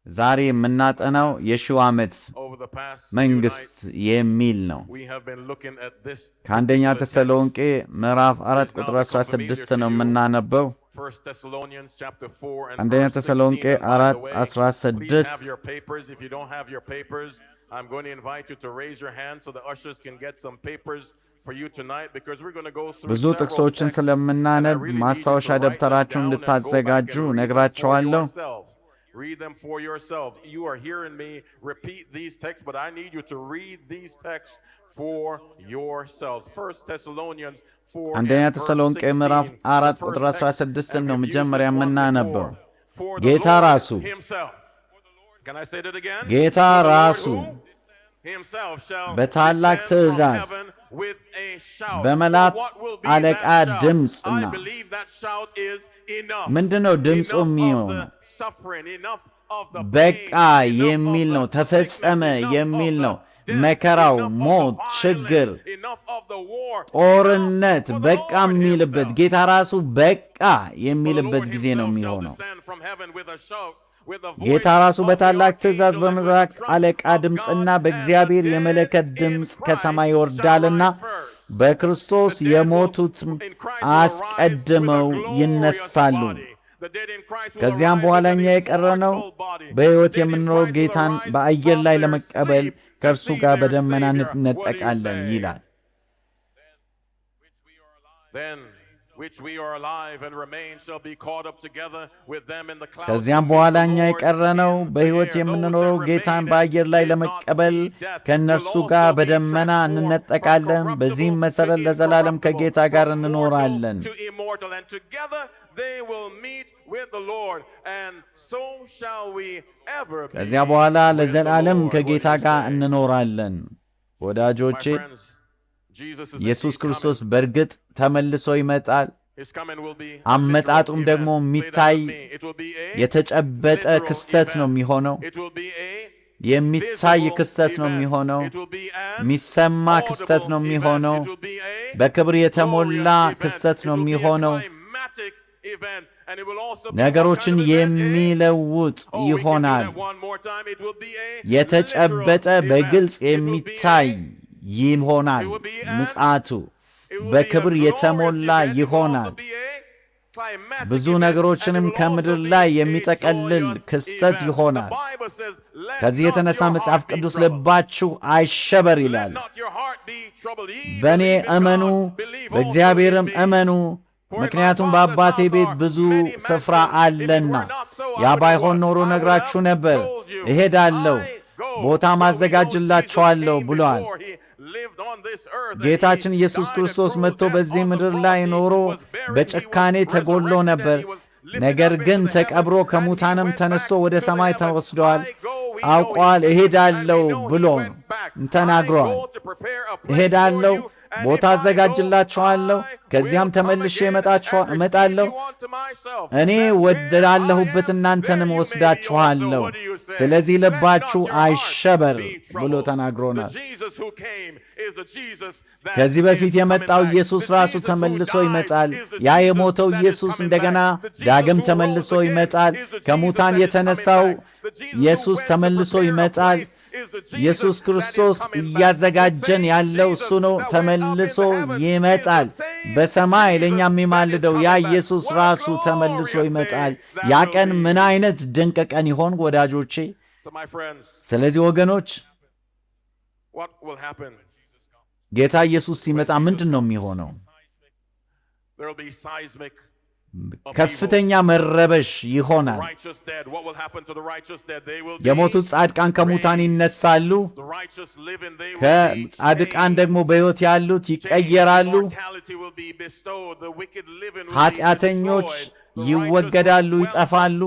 ዛሬ የምናጠናው የሺው ዓመት መንግስት የሚል ነው። ከአንደኛ ተሰሎንቄ ምዕራፍ 4 ቁጥር 16 ነው የምናነበው። አንደኛ ተሰሎንቄ 4:16 I'm going to invite you to raise your hand so the ushers can get some papers for you tonight because we're going to go through ብዙ ጥቅሶችን ስለምናነብ ማስታወሻ ደብተራችሁን እንድታዘጋጁ ነግራችኋለሁ። Read them for yourselves. You are hearing me repeat these texts, but I need you to read these texts for yourselves. 1 Thessalonians 4 አንደኛ ተሰሎንቄ ምዕራፍ 4 ቁጥር 16 ነው መጀመሪያ የምናነበው። ጌታ ራሱ ጌታ ራሱ በታላቅ ትእዛዝ በመላእክት አለቃ ድምፅና ምንድነው ድምፁ የሚሆነው? በቃ የሚል ነው። ተፈጸመ የሚል ነው። መከራው፣ ሞት፣ ችግር፣ ጦርነት በቃ የሚልበት ጌታ ራሱ በቃ የሚልበት ጊዜ ነው የሚሆነው። ጌታ ራሱ በታላቅ ትእዛዝ በመላእክት አለቃ ድምፅና በእግዚአብሔር የመለከት ድምፅ ከሰማይ ይወርዳልና በክርስቶስ የሞቱት አስቀድመው ይነሳሉ። ከዚያም በኋላ እኛ የቀረነው በሕይወት የምንኖረው ጌታን በአየር ላይ ለመቀበል ከእርሱ ጋር በደመና እንነጠቃለን ይላል። ከዚያም በኋላ እኛ የቀረነው በሕይወት የምንኖረው ጌታን በአየር ላይ ለመቀበል ከእነርሱ ጋር በደመና እንነጠቃለን። በዚህም መሠረት ለዘላለም ከጌታ ጋር እንኖራለን። ከዚያ በኋላ ለዘላለም ከጌታ ጋር እንኖራለን። ወዳጆቼ ኢየሱስ ክርስቶስ በእርግጥ ተመልሶ ይመጣል። አመጣጡም ደግሞ የሚታይ የተጨበጠ ክስተት ነው የሚሆነው። የሚታይ ክስተት ነው የሚሆነው። የሚሰማ ክስተት ነው የሚሆነው። በክብር የተሞላ ክስተት ነው የሚሆነው። ነገሮችን የሚለውጥ ይሆናል። የተጨበጠ በግልጽ የሚታይ ይሆናል። ምጽአቱ በክብር የተሞላ ይሆናል። ብዙ ነገሮችንም ከምድር ላይ የሚጠቀልል ክስተት ይሆናል። ከዚህ የተነሳ መጽሐፍ ቅዱስ ልባችሁ አይሸበር ይላል። በእኔ እመኑ፣ በእግዚአብሔርም እመኑ፣ ምክንያቱም በአባቴ ቤት ብዙ ስፍራ አለና። ያ ባይሆን ኖሮ ነግራችሁ ነበር። እሄዳለሁ፣ ቦታ ማዘጋጅላችኋለሁ ብሏል። ጌታችን ኢየሱስ ክርስቶስ መጥቶ በዚህ ምድር ላይ ኖሮ በጭካኔ ተጎሎ ነበር። ነገር ግን ተቀብሮ ከሙታንም ተነስቶ ወደ ሰማይ ተወስዷል። አውቋል። እሄዳለሁ ብሎ ተናግሯል። እሄዳለሁ፣ ቦታ አዘጋጅላችኋለሁ፣ ከዚያም ተመልሼ እመጣለሁ፣ እኔ ወዳለሁበት እናንተንም ወስዳችኋለሁ። ስለዚህ ልባችሁ አይሸበር ብሎ ተናግሮናል። ከዚህ በፊት የመጣው ኢየሱስ ራሱ ተመልሶ ይመጣል። ያ የሞተው ኢየሱስ እንደገና ዳግም ተመልሶ ይመጣል። ከሙታን የተነሳው ኢየሱስ ተመልሶ ይመጣል። ኢየሱስ ክርስቶስ እያዘጋጀን ያለው እሱ ነው። ተመልሶ ይመጣል። በሰማይ ለእኛ የሚማልደው ያ ኢየሱስ ራሱ ተመልሶ ይመጣል። ያ ቀን ምን አይነት ድንቅ ቀን ይሆን ወዳጆቼ! ስለዚህ ወገኖች ጌታ ኢየሱስ ሲመጣ ምንድን ነው የሚሆነው? ከፍተኛ መረበሽ ይሆናል። የሞቱት ጻድቃን ከሙታን ይነሳሉ። ከጻድቃን ደግሞ በሕይወት ያሉት ይቀየራሉ። ኃጢአተኞች ይወገዳሉ፣ ይጠፋሉ።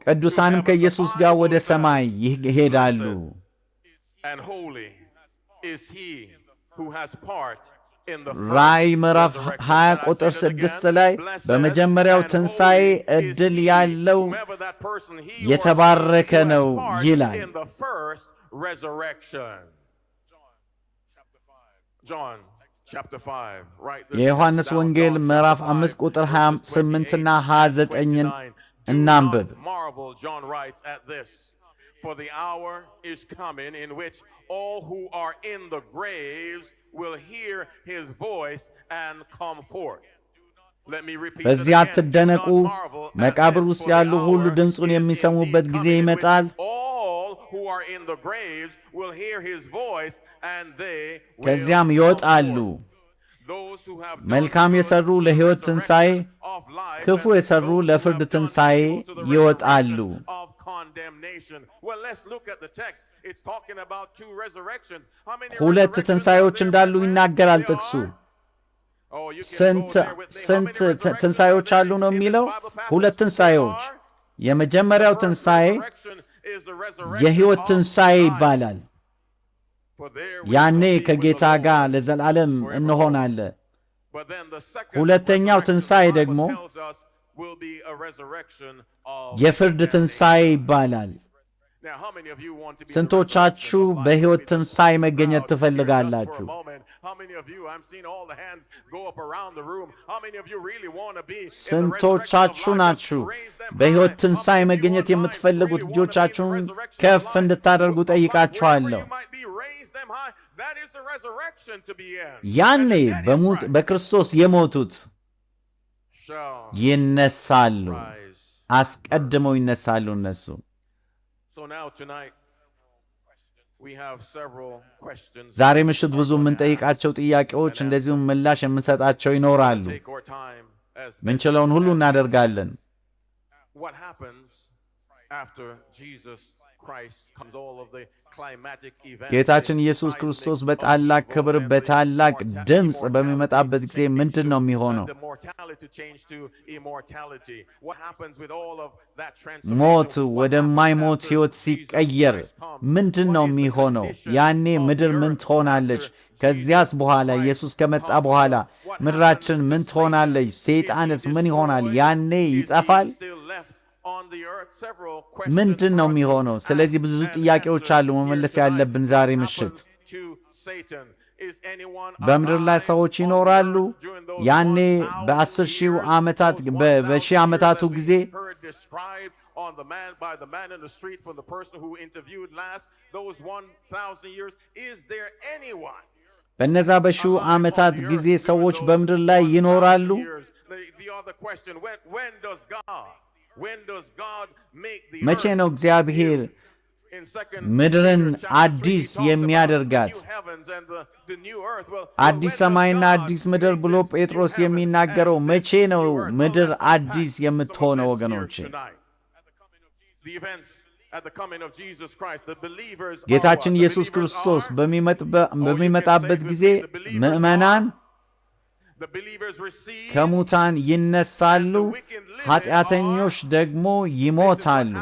ቅዱሳንም ከኢየሱስ ጋር ወደ ሰማይ ይሄዳሉ። ራእይ ምዕራፍ 20 ቁጥር 6 ላይ በመጀመሪያው ትንሣኤ ዕድል ያለው የተባረከ ነው ይላል። የዮሐንስ ወንጌል ምዕራፍ 5 ቁጥር 28ና 29ን እናንብብ። Marvel, John writes at this, for the hour is coming in which all who are in the graves will hear his voice and come forth. Let me repeat it በዚህ again. አትደነቁ፣ Do not marvel at መቃብር this, ውስጥ for the ያሉ ሁሉ hour ድምፁን is የሚሰሙበት indeed ጊዜ coming in ይመጣል። which all who are in the graves will hear his voice and they will ከዚያም come ይወጣሉ። forth. Those who have done መልካም good የሰሩ to the ለሕይወት ትንሣኤ፣ resurrection of life, ክፉ and የሰሩ those who ለፍርድ have done ትንሣኤ evil to the ይወጣሉ። resurrection of condemnation. Well, let's look at the text. It's talking about two resurrections. How many ሁለት resurrections ትንሣኤዎች are there, እንዳሉ my friend? ይናገራል There ጥቅሱ። are? Oh, you can ስንት go there with me. How ስንት many resurrections ትንሣኤዎች are አሉ there ነው in this የሚለው? Bible passage? ሁለት There ትንሣኤዎች። are. የመጀመሪያው The first ትንሣኤ resurrection is the resurrection የሕይወት of ትንሣኤ life. ይባላል። For there we ያኔ shall be with ከጌታ the ጋር Lord ለዘላለም forevermore. እንሆናለን። But then the second ሁለተኛው resurrection, ትንሣኤ the Bible ደግሞ tells us, will be a resurrection of የፍርድ damnation. ትንሣኤ ይባላል። Now, how many of you want to be ስንቶቻችሁ the resurrection of life? በሕይወት Let me just ትንሣኤ crowd መገኘት here just for ትፈልጋላችሁ? a moment. How many of you, I'm seeing all the hands go up around the room. How many of you really want to be in the resurrection of ስንቶቻችሁ life? ናችሁ Just raise them በሕይወት high. ትንሣኤ How many of you መገኘት online የምትፈልጉት? really want to be in the እጆቻችሁን resurrection of ከፍ life? እንድታደርጉ Wherever ጠይቃችኋለሁ። you might be, raise them high. That is the resurrection to be in. ያኔ And the dead in በሙት Christ በክርስቶስ የሞቱት shall ይነሳሉ። rise. አስቀድመው ይነሳሉ እነሱ። So now tonight we have several questions. ዛሬ ምሽት ብዙ የምንጠይቃቸው ጥያቄዎች እንደዚሁም ምላሽ የምንሰጣቸው ይኖራሉ። Take our time as ምንችለውን ሁሉ እናደርጋለን። what happens after Jesus Christ comes, all of the climatic events. ጌታችን ኢየሱስ ክርስቶስ በታላቅ ክብር በታላቅ ድምፅ በሚመጣበት ጊዜ ምንድን ነው የሚሆነው? ሞት ወደማይሞት ሕይወት ሲቀየር ምንድን ነው የሚሆነው? ያኔ ምድር ምን ትሆናለች? ከዚያስ በኋላ ኢየሱስ ከመጣ በኋላ ምድራችን ምን ትሆናለች? ሰይጣንስ ምን ይሆናል? ያኔ ይጠፋል? ምንድን ነው የሚሆነው? ስለዚህ ብዙ ጥያቄዎች አሉ መመለስ ያለብን ዛሬ ምሽት። በምድር ላይ ሰዎች ይኖራሉ። ያኔ በ10 ሺህ ዓመታት በሺህ ዓመታቱ ጊዜ በነዛ በሺው ዓመታት ጊዜ ሰዎች በምድር ላይ ይኖራሉ። መቼ ነው እግዚአብሔር ምድርን አዲስ የሚያደርጋት? አዲስ ሰማይና አዲስ ምድር ብሎ ጴጥሮስ የሚናገረው መቼ ነው ምድር አዲስ የምትሆነው? ወገኖች ጌታችን ኢየሱስ ክርስቶስ በሚመጣበት ጊዜ ምዕመናን ከሙታን ይነሳሉ፣ ኃጢአተኞች ደግሞ ይሞታሉ።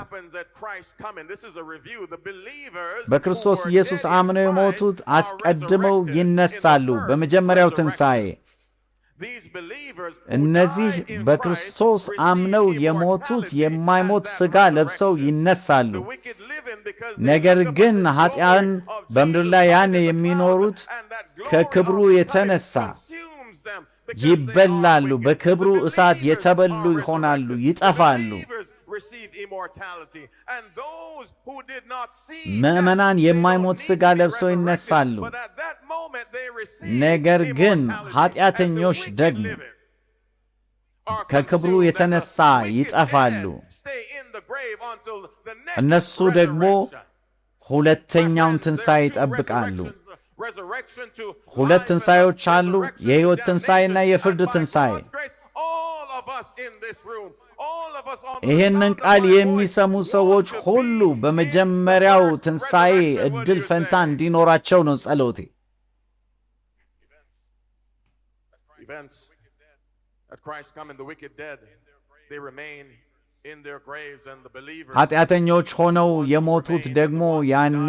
በክርስቶስ ኢየሱስ አምነው የሞቱት አስቀድመው ይነሳሉ በመጀመሪያው ትንሣኤ። እነዚህ በክርስቶስ አምነው የሞቱት የማይሞት ሥጋ ለብሰው ይነሳሉ። ነገር ግን ኃጢአን በምድር ላይ ያን የሚኖሩት ከክብሩ የተነሳ ይበላሉ፣ በክብሩ እሳት የተበሉ ይሆናሉ፣ ይጠፋሉ። ምዕመናን የማይሞት ሥጋ ለብሰው ይነሳሉ። ነገር ግን ኃጢአተኞች ደግሞ ከክብሩ የተነሳ ይጠፋሉ። እነሱ ደግሞ ሁለተኛውን ትንሣኤ ይጠብቃሉ። ሁለት ትንሣኤዎች አሉ፣ የሕይወት ትንሣኤና የፍርድ ትንሣኤ። ይህንን ቃል የሚሰሙ ሰዎች ሁሉ በመጀመሪያው ትንሣኤ ዕድል ፈንታ እንዲኖራቸው ነው ጸሎቴ። ኃጢአተኞች ሆነው የሞቱት ደግሞ ያኔ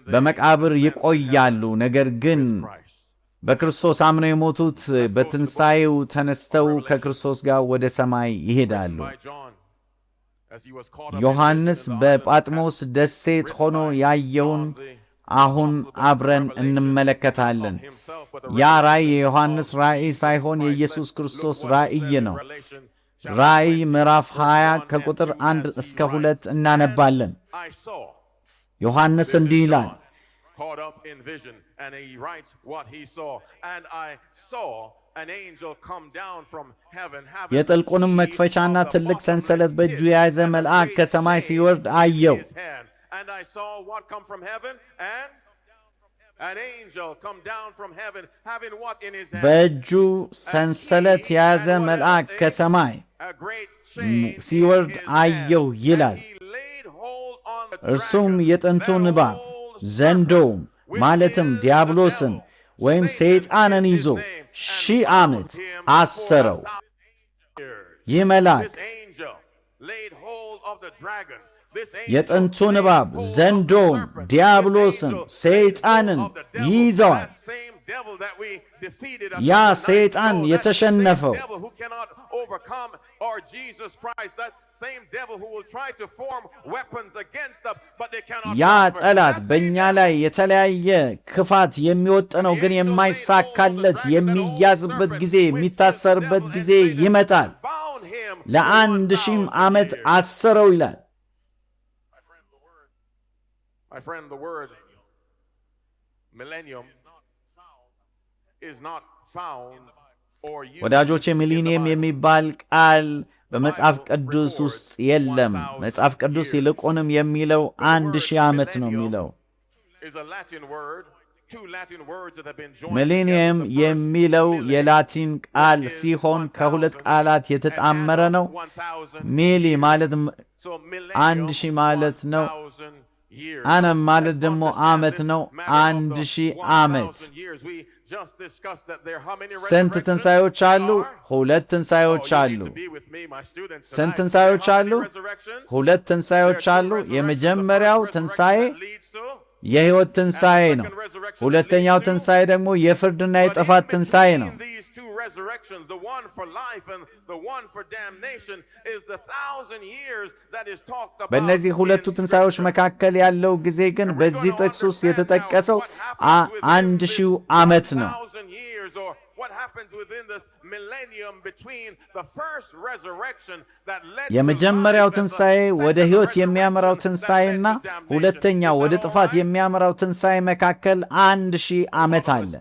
በመቃብር ይቆያሉ። ነገር ግን በክርስቶስ አምነው የሞቱት በትንሣኤው ተነስተው ከክርስቶስ ጋር ወደ ሰማይ ይሄዳሉ። ዮሐንስ በጳጥሞስ ደሴት ሆኖ ያየውን አሁን አብረን እንመለከታለን። ያ ራእይ የዮሐንስ ራእይ ሳይሆን የኢየሱስ ክርስቶስ ራእይ ነው። ራእይ ምዕራፍ 20 ከቁጥር 1 እስከ 2 እናነባለን። I saw ዮሐንስ እንዲህ ይላል፣ caught up in vision, and he writes what he saw. And I saw an angel come down from heaven, having የጥልቁንም መክፈቻና ትልቅ ሰንሰለት በእጁ የያዘ መልአክ ከሰማይ ሲወርድ አየው። his hand. And I saw what come from heaven, and an angel come down from heaven, having what in his hand? በእጁ ሰንሰለት የያዘ መልአክ ከሰማይ A great chain ሲወርድ in his አየው hand. ይላል። And he laid hold on the እርሱም dragon, የጥንቱን that እባብ old ዘንዶውም which ማለትም is the ዲያብሎስን devil, ወይም Satan ሰይጣንን is his ይዞ name, and 1000 bound ዓመት him አሰረው። for 1,000 years. ይህ መልአክ This angel laid hold of the dragon. This angel የጥንቱን laid እባብ hold of the ዘንዶውን serpent. ዲያብሎስን This angel ሰይጣንን laid hold of the devil. ይይዘዋል። That same devil that we defeated a ያ couple nights ሰይጣን ago, that የተሸነፈው same devil who cannot overcome our Jesus Christ, that same devil who will try to form weapons against us, but they cannot ያ prosper. ጠላት That በእኛ same ላይ የተለያየ ክፋት የሚወጥነው ግን የማይሳካለት የሚያዝበት ጊዜ የሚታሰርበት ጊዜ ይመጣል። bound him for ለ1000 ዓመት 1,000 years. አሰረው ይላል። My friend, the word millennium is not found or used ወዳጆቼ in the ሚሊኒየም Bible. የሚባል ቃል በመጽሐፍ ቅዱስ ውስጥ የለም። መጽሐፍ ቅዱስ ይልቁንም የሚለው 1000 ዓመት ነው የሚለው። Is a Latin word, two Latin words that have been joined ሚሊኒየም together. The first የሚለው millennium የላቲን ቃል is ሲሆን 1000, ከሁለት ቃላት የተጣመረ ነው። 1000 ሚሊ ማለት So አንድ ሺህ ማለት ነው። 1000 years. አነም ማለት Let's ደግሞ understand ዓመት this ነው። matter of the 1000 1000 ዓመት። years. We just discussed that there how many ስንት resurrections ትንሣኤዎች አሉ? are? ሁለት ትንሣኤዎች Oh, you አሉ። need to be with me, my students, ስንት tonight. ትንሣኤዎች How አሉ? many resurrections? ሁለት ትንሣኤዎች There are two አሉ። resurrections. የመጀመሪያው The first ትንሣኤ resurrection that leads to የሕይወት ትንሣኤ ነው። ሁለተኛው ትንሣኤ ደግሞ የፍርድና የጥፋት ትንሣኤ ነው። These two resurrections, the one for life and the one for damnation, is the 1000 years that is talked about. በእነዚህ ሁለቱ in ትንሣኤዎች Scripture. መካከል ያለው ጊዜ ግን በዚህ ጥቅስ ውስጥ የተጠቀሰው 1000 ዓመት ነው። 1000 years, or what happens within this millennium between the first resurrection that led to የመጀመሪያው life and the ትንሣኤ ወደ second ሕይወት የሚያመራው resurrection that ትንሣኤና led to damnation. ሁለተኛው Is ወደ that all ጥፋት right? የሚያመራው ትንሣኤ መካከል 1000 ዓመት አለ።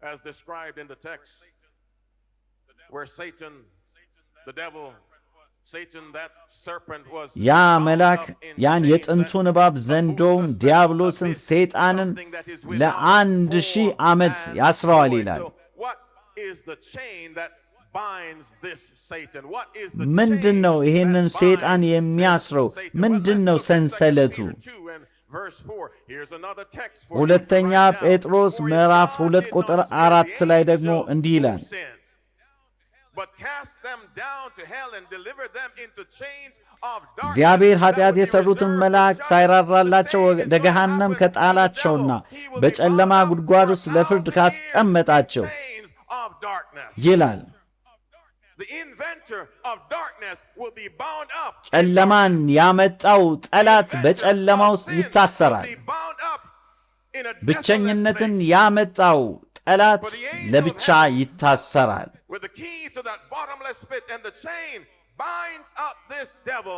As described in the text, where Satan, the devil, Satan, that serpent was ያ bound መልአክ up in ያን chains, የጥንቱን that እባብ ዘንዶውን Moses said, ዲያብሎስን "This ሰይጣንን something that is without ለ1000 form ዓመት and ያስረዋል void." ይላል። So what is the chain that binds this Satan? What is the ምንድን ነው chain ይህንን that ሰይጣን binds this የሚያስረው? Satan? ምንድን Well, ነው let's look at 2 ሰንሰለቱ? Peter 2 and verse 4. Here's another text for you to ሁለተኛ write down. ጴጥሮስ For if ምዕራፍ God 2 did ቁጥር not spare 4 the ላይ ደግሞ angels እንዲህ who ይላል፣ sinned, but cast them down to hell and delivered them into chains of darkness. እግዚአብሔር That ኃጢአት would be የሠሩትን reserved መላእክት for ሳይራራላቸው judgment. The ወደ same is ገሃነም what happens to the ከጣላቸውና devil. He will be በጨለማ bound up ጉድጓድ for ውስጥ ለፍርድ 1,000 years in ካስቀመጣቸው chains of darkness. ይላል። The inventor of darkness will be bound up. ጨለማን ያመጣው ጠላት The በጨለማ inventor of ውስጥ sin ይታሰራል። will be bound up in a ብቸኝነትን desolate place. ያመጣው ጠላት ለብቻ ይታሰራል። With the key to that bottomless pit and the chain binds up this devil.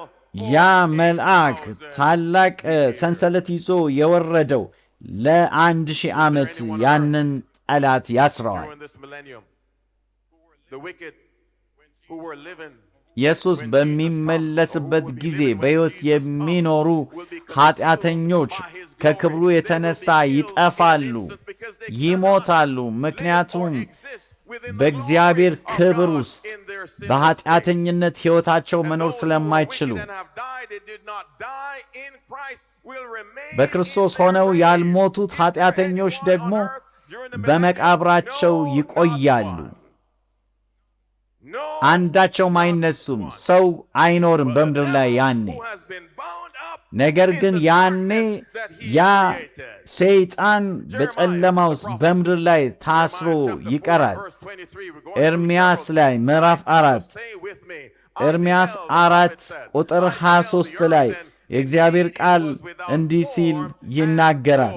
ያ መልአክ ታላቅ ሰንሰለት ይዞ የወረደው ለ1000 ዓመት ያንን ጠላት ያስረዋል። During this millennium, the wicked who were living ኢየሱስ በሚመለስበት ጊዜ በሕይወት የሚኖሩ ኃጢአተኞች ከክብሩ የተነሳ ይጠፋሉ፣ ይሞታሉ። ምክንያቱም በእግዚአብሔር ክብር ውስጥ በኃጢአተኝነት ሕይወታቸው መኖር ስለማይችሉ በክርስቶስ ሆነው ያልሞቱት ኃጢአተኞች ደግሞ በመቃብራቸው ይቆያሉ። አንዳቸውም አይነሱም። ሰው አይኖርም በምድር ላይ ያኔ። ነገር ግን ያኔ ያ ሰይጣን በጨለማ ውስጥ በምድር ላይ ታስሮ ይቀራል። ኤርምያስ ላይ ምዕራፍ 4 ኤርምያስ 4 ቁጥር 23 ላይ የእግዚአብሔር ቃል እንዲህ ሲል ይናገራል።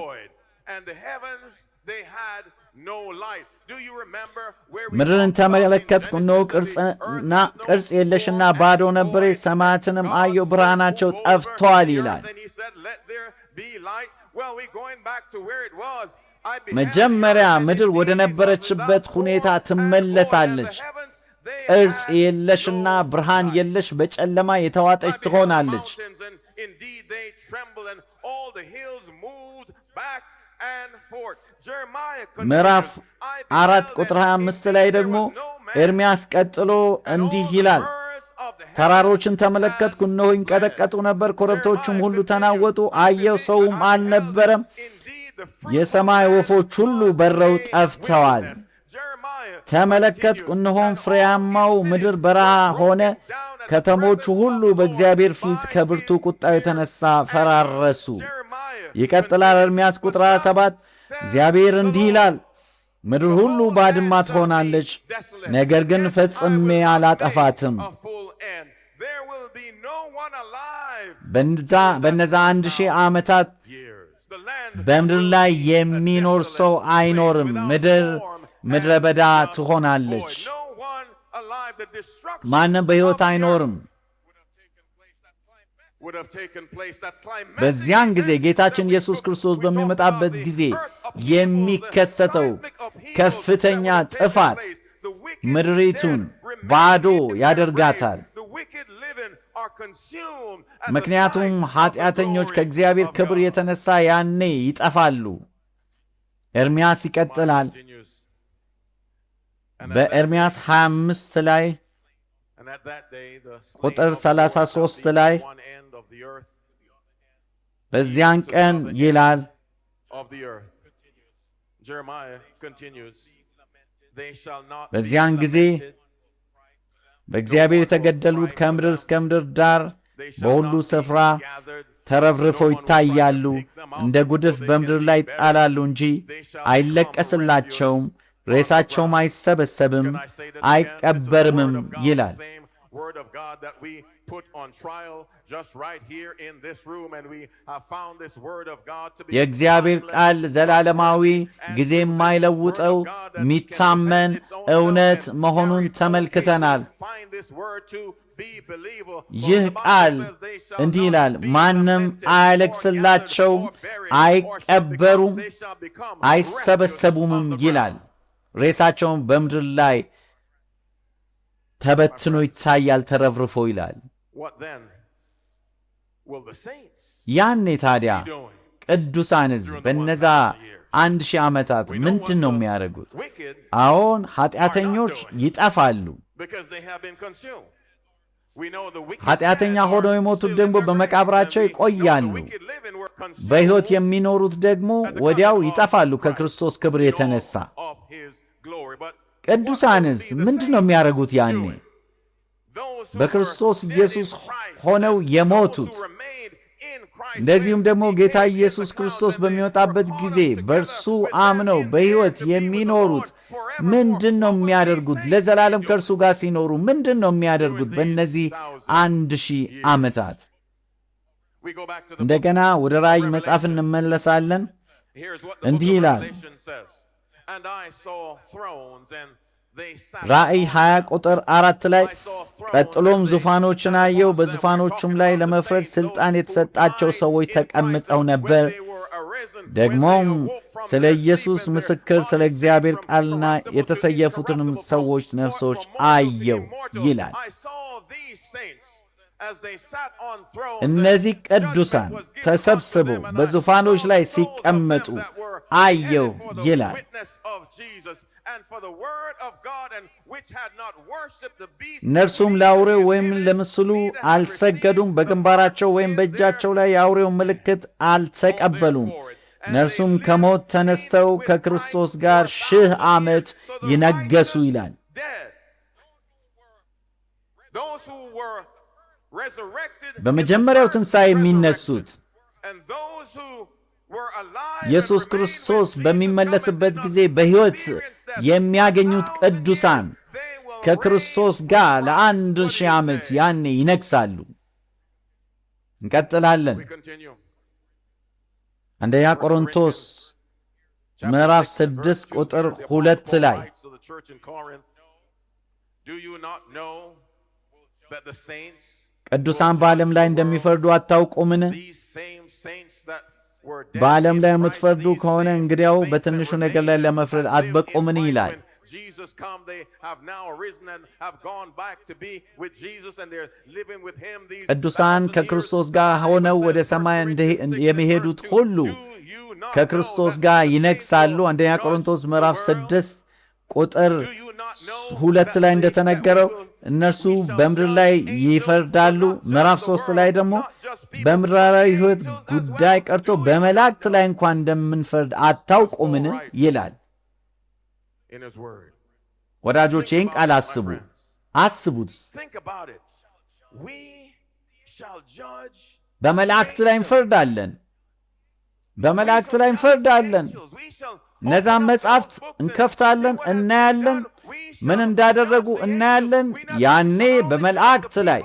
ምድርን ተመለከትኩ፣ እነሆ ቅርጽ የለሽና ባዶ ነበረች፣ ሰማያትንም አየሁ፣ ብርሃናቸው ጠፍተዋል ይላል። መጀመሪያ ምድር ወደ ነበረችበት ሁኔታ ትመለሳለች። ቅርጽ የለሽና ብርሃን የለሽ በጨለማ የተዋጠች ትሆናለች። ምዕራፍ 4 ቁጥር 25 ላይ ደግሞ ኤርምያስ ቀጥሎ እንዲህ ይላል፣ ተራሮችን ተመለከትኩ፣ እነሆ ይንቀጠቀጡ ነበር፣ ኮረብቶቹም ሁሉ ተናወጡ፣ አየሁ፣ ሰውም አልነበረም፣ የሰማይ ወፎች ሁሉ በረው ጠፍተዋል። ተመለከትኩ፣ እነሆም ፍሬያማው ምድር በረሃ ሆነ፣ ከተሞቹ ሁሉ በእግዚአብሔር ፊት ከብርቱ ቁጣው የተነሳ ፈራረሱ። ይቀጥላል። ኤርምያስ ቁጥር 27 እግዚአብሔር እንዲህ ይላል፣ ምድር ሁሉ ባድማ ትሆናለች፣ ነገር ግን ፈጽሜ አላጠፋትም። በነዛ 1000 ዓመታት በምድር ላይ የሚኖር ሰው አይኖርም። ምድረ በዳ ትሆናለች። ማንም በሕይወት አይኖርም። በዚያን ጊዜ ጌታችን ኢየሱስ ክርስቶስ በሚመጣበት ጊዜ የሚከሰተው ከፍተኛ ጥፋት ምድሪቱን ባዶ ያደርጋታል። ምክንያቱም ኃጢአተኞች ከእግዚአብሔር ክብር የተነሳ ያኔ ይጠፋሉ። ኤርምያስ ይቀጥላል። በኤርምያስ 25 ላይ ቁጥር 33 ላይ በዚያን ቀን ይላል፣ በዚያን ጊዜ በእግዚአብሔር የተገደሉት ከምድር እስከ ምድር ዳር በሁሉ ስፍራ ተረፍርፈው ይታያሉ፣ እንደ ጉድፍ በምድር ላይ ይጣላሉ እንጂ አይለቀስላቸውም፣ ሬሳቸውም አይሰበሰብም አይቀበርምም ይላል። የእግዚአብሔር ቃል ዘላለማዊ ጊዜ የማይለውጠው የሚታመን እውነት መሆኑን ተመልክተናል። ይህ ቃል እንዲህ ይላል፣ ማንም አያለቅስላቸውም፣ አይቀበሩም፣ አይሰበሰቡምም ይላል። ሬሳቸውን በምድር ላይ ተበትኖ ይታያል፣ ተረፍርፎ ይላል። ያኔ ታዲያ ቅዱሳን ሕዝብ በነዛ 1000 ዓመታት ምንድን ነው የሚያደርጉት? አዎን ኃጢአተኞች ይጠፋሉ። ኃጢአተኛ ሆነው የሞቱት ደግሞ በመቃብራቸው ይቆያሉ። በሕይወት የሚኖሩት ደግሞ ወዲያው ይጠፋሉ ከክርስቶስ ክብር የተነሳ። ቅዱሳንስ ምንድን ነው የሚያደርጉት? ያኔ በክርስቶስ ኢየሱስ ሆነው የሞቱት እንደዚሁም ደግሞ ጌታ ኢየሱስ ክርስቶስ በሚወጣበት ጊዜ በእርሱ አምነው በሕይወት የሚኖሩት ምንድን ነው የሚያደርጉት? ለዘላለም ከእርሱ ጋር ሲኖሩ ምንድን ነው የሚያደርጉት? በእነዚህ 1000 ዓመታት እንደገና ወደ ራእይ መጽሐፍ እንመለሳለን። እንዲህ ይላል ራእይ 20 ቁጥር 4 ላይ ቀጥሎም ዙፋኖችን አየሁ፣ በዙፋኖቹም ላይ ለመፍረድ ሥልጣን የተሰጣቸው ሰዎች ተቀምጠው ነበር። ደግሞም ስለ ኢየሱስ ምስክር ስለ እግዚአብሔር ቃልና የተሰየፉትንም ሰዎች ነፍሶች አየው ይላል። እነዚህ ቅዱሳን ተሰብስበው በዙፋኖች ላይ ሲቀመጡ አየው ይላል። እነርሱም ለአውሬው ወይም ለምስሉ አልሰገዱም፣ በግንባራቸው ወይም በእጃቸው ላይ የአውሬው ምልክት አልተቀበሉም። እነርሱም ከሞት ተነስተው ከክርስቶስ ጋር 1000 ዓመት ይነገሱ ይላል። በመጀመሪያው ትንሣኤ የሚነሱት ኢየሱስ ክርስቶስ በሚመለስበት ጊዜ በሕይወት የሚያገኙት ቅዱሳን ከክርስቶስ ጋር ለ1000 ዓመት ያኔ ይነግሳሉ። እንቀጥላለን። አንደኛ ቆሮንቶስ ምዕራፍ 6 ቁጥር 2 ላይ ቅዱሳን በዓለም ላይ እንደሚፈርዱ አታውቁምን? በዓለም ላይ የምትፈርዱ ከሆነ እንግዲያው በትንሹ ነገር ላይ ለመፍረድ አትበቁምን ይላል። ቅዱሳን ከክርስቶስ ጋር ሆነው ወደ ሰማይ የሚሄዱት ሁሉ ከክርስቶስ ጋር ይነግሳሉ። አንደኛ ቆሮንቶስ ምዕራፍ 6 ቁጥር 2 ላይ እንደተነገረው እነርሱ በምድር ላይ ይፈርዳሉ። ምዕራፍ 3 ላይ ደግሞ በምድራዊ ሕይወት ጉዳይ ቀርቶ በመላእክት ላይ እንኳን እንደምንፈርድ አታውቁምን ይላል። ወዳጆች ይህን ቃል አስቡት። በመላእክት ላይ እንፈርዳለን። እነዛን መጻሕፍት እንከፍታለን፣ እናያለን፣ ምን እንዳደረጉ እናያለን። ያኔ በመላእክት ላይ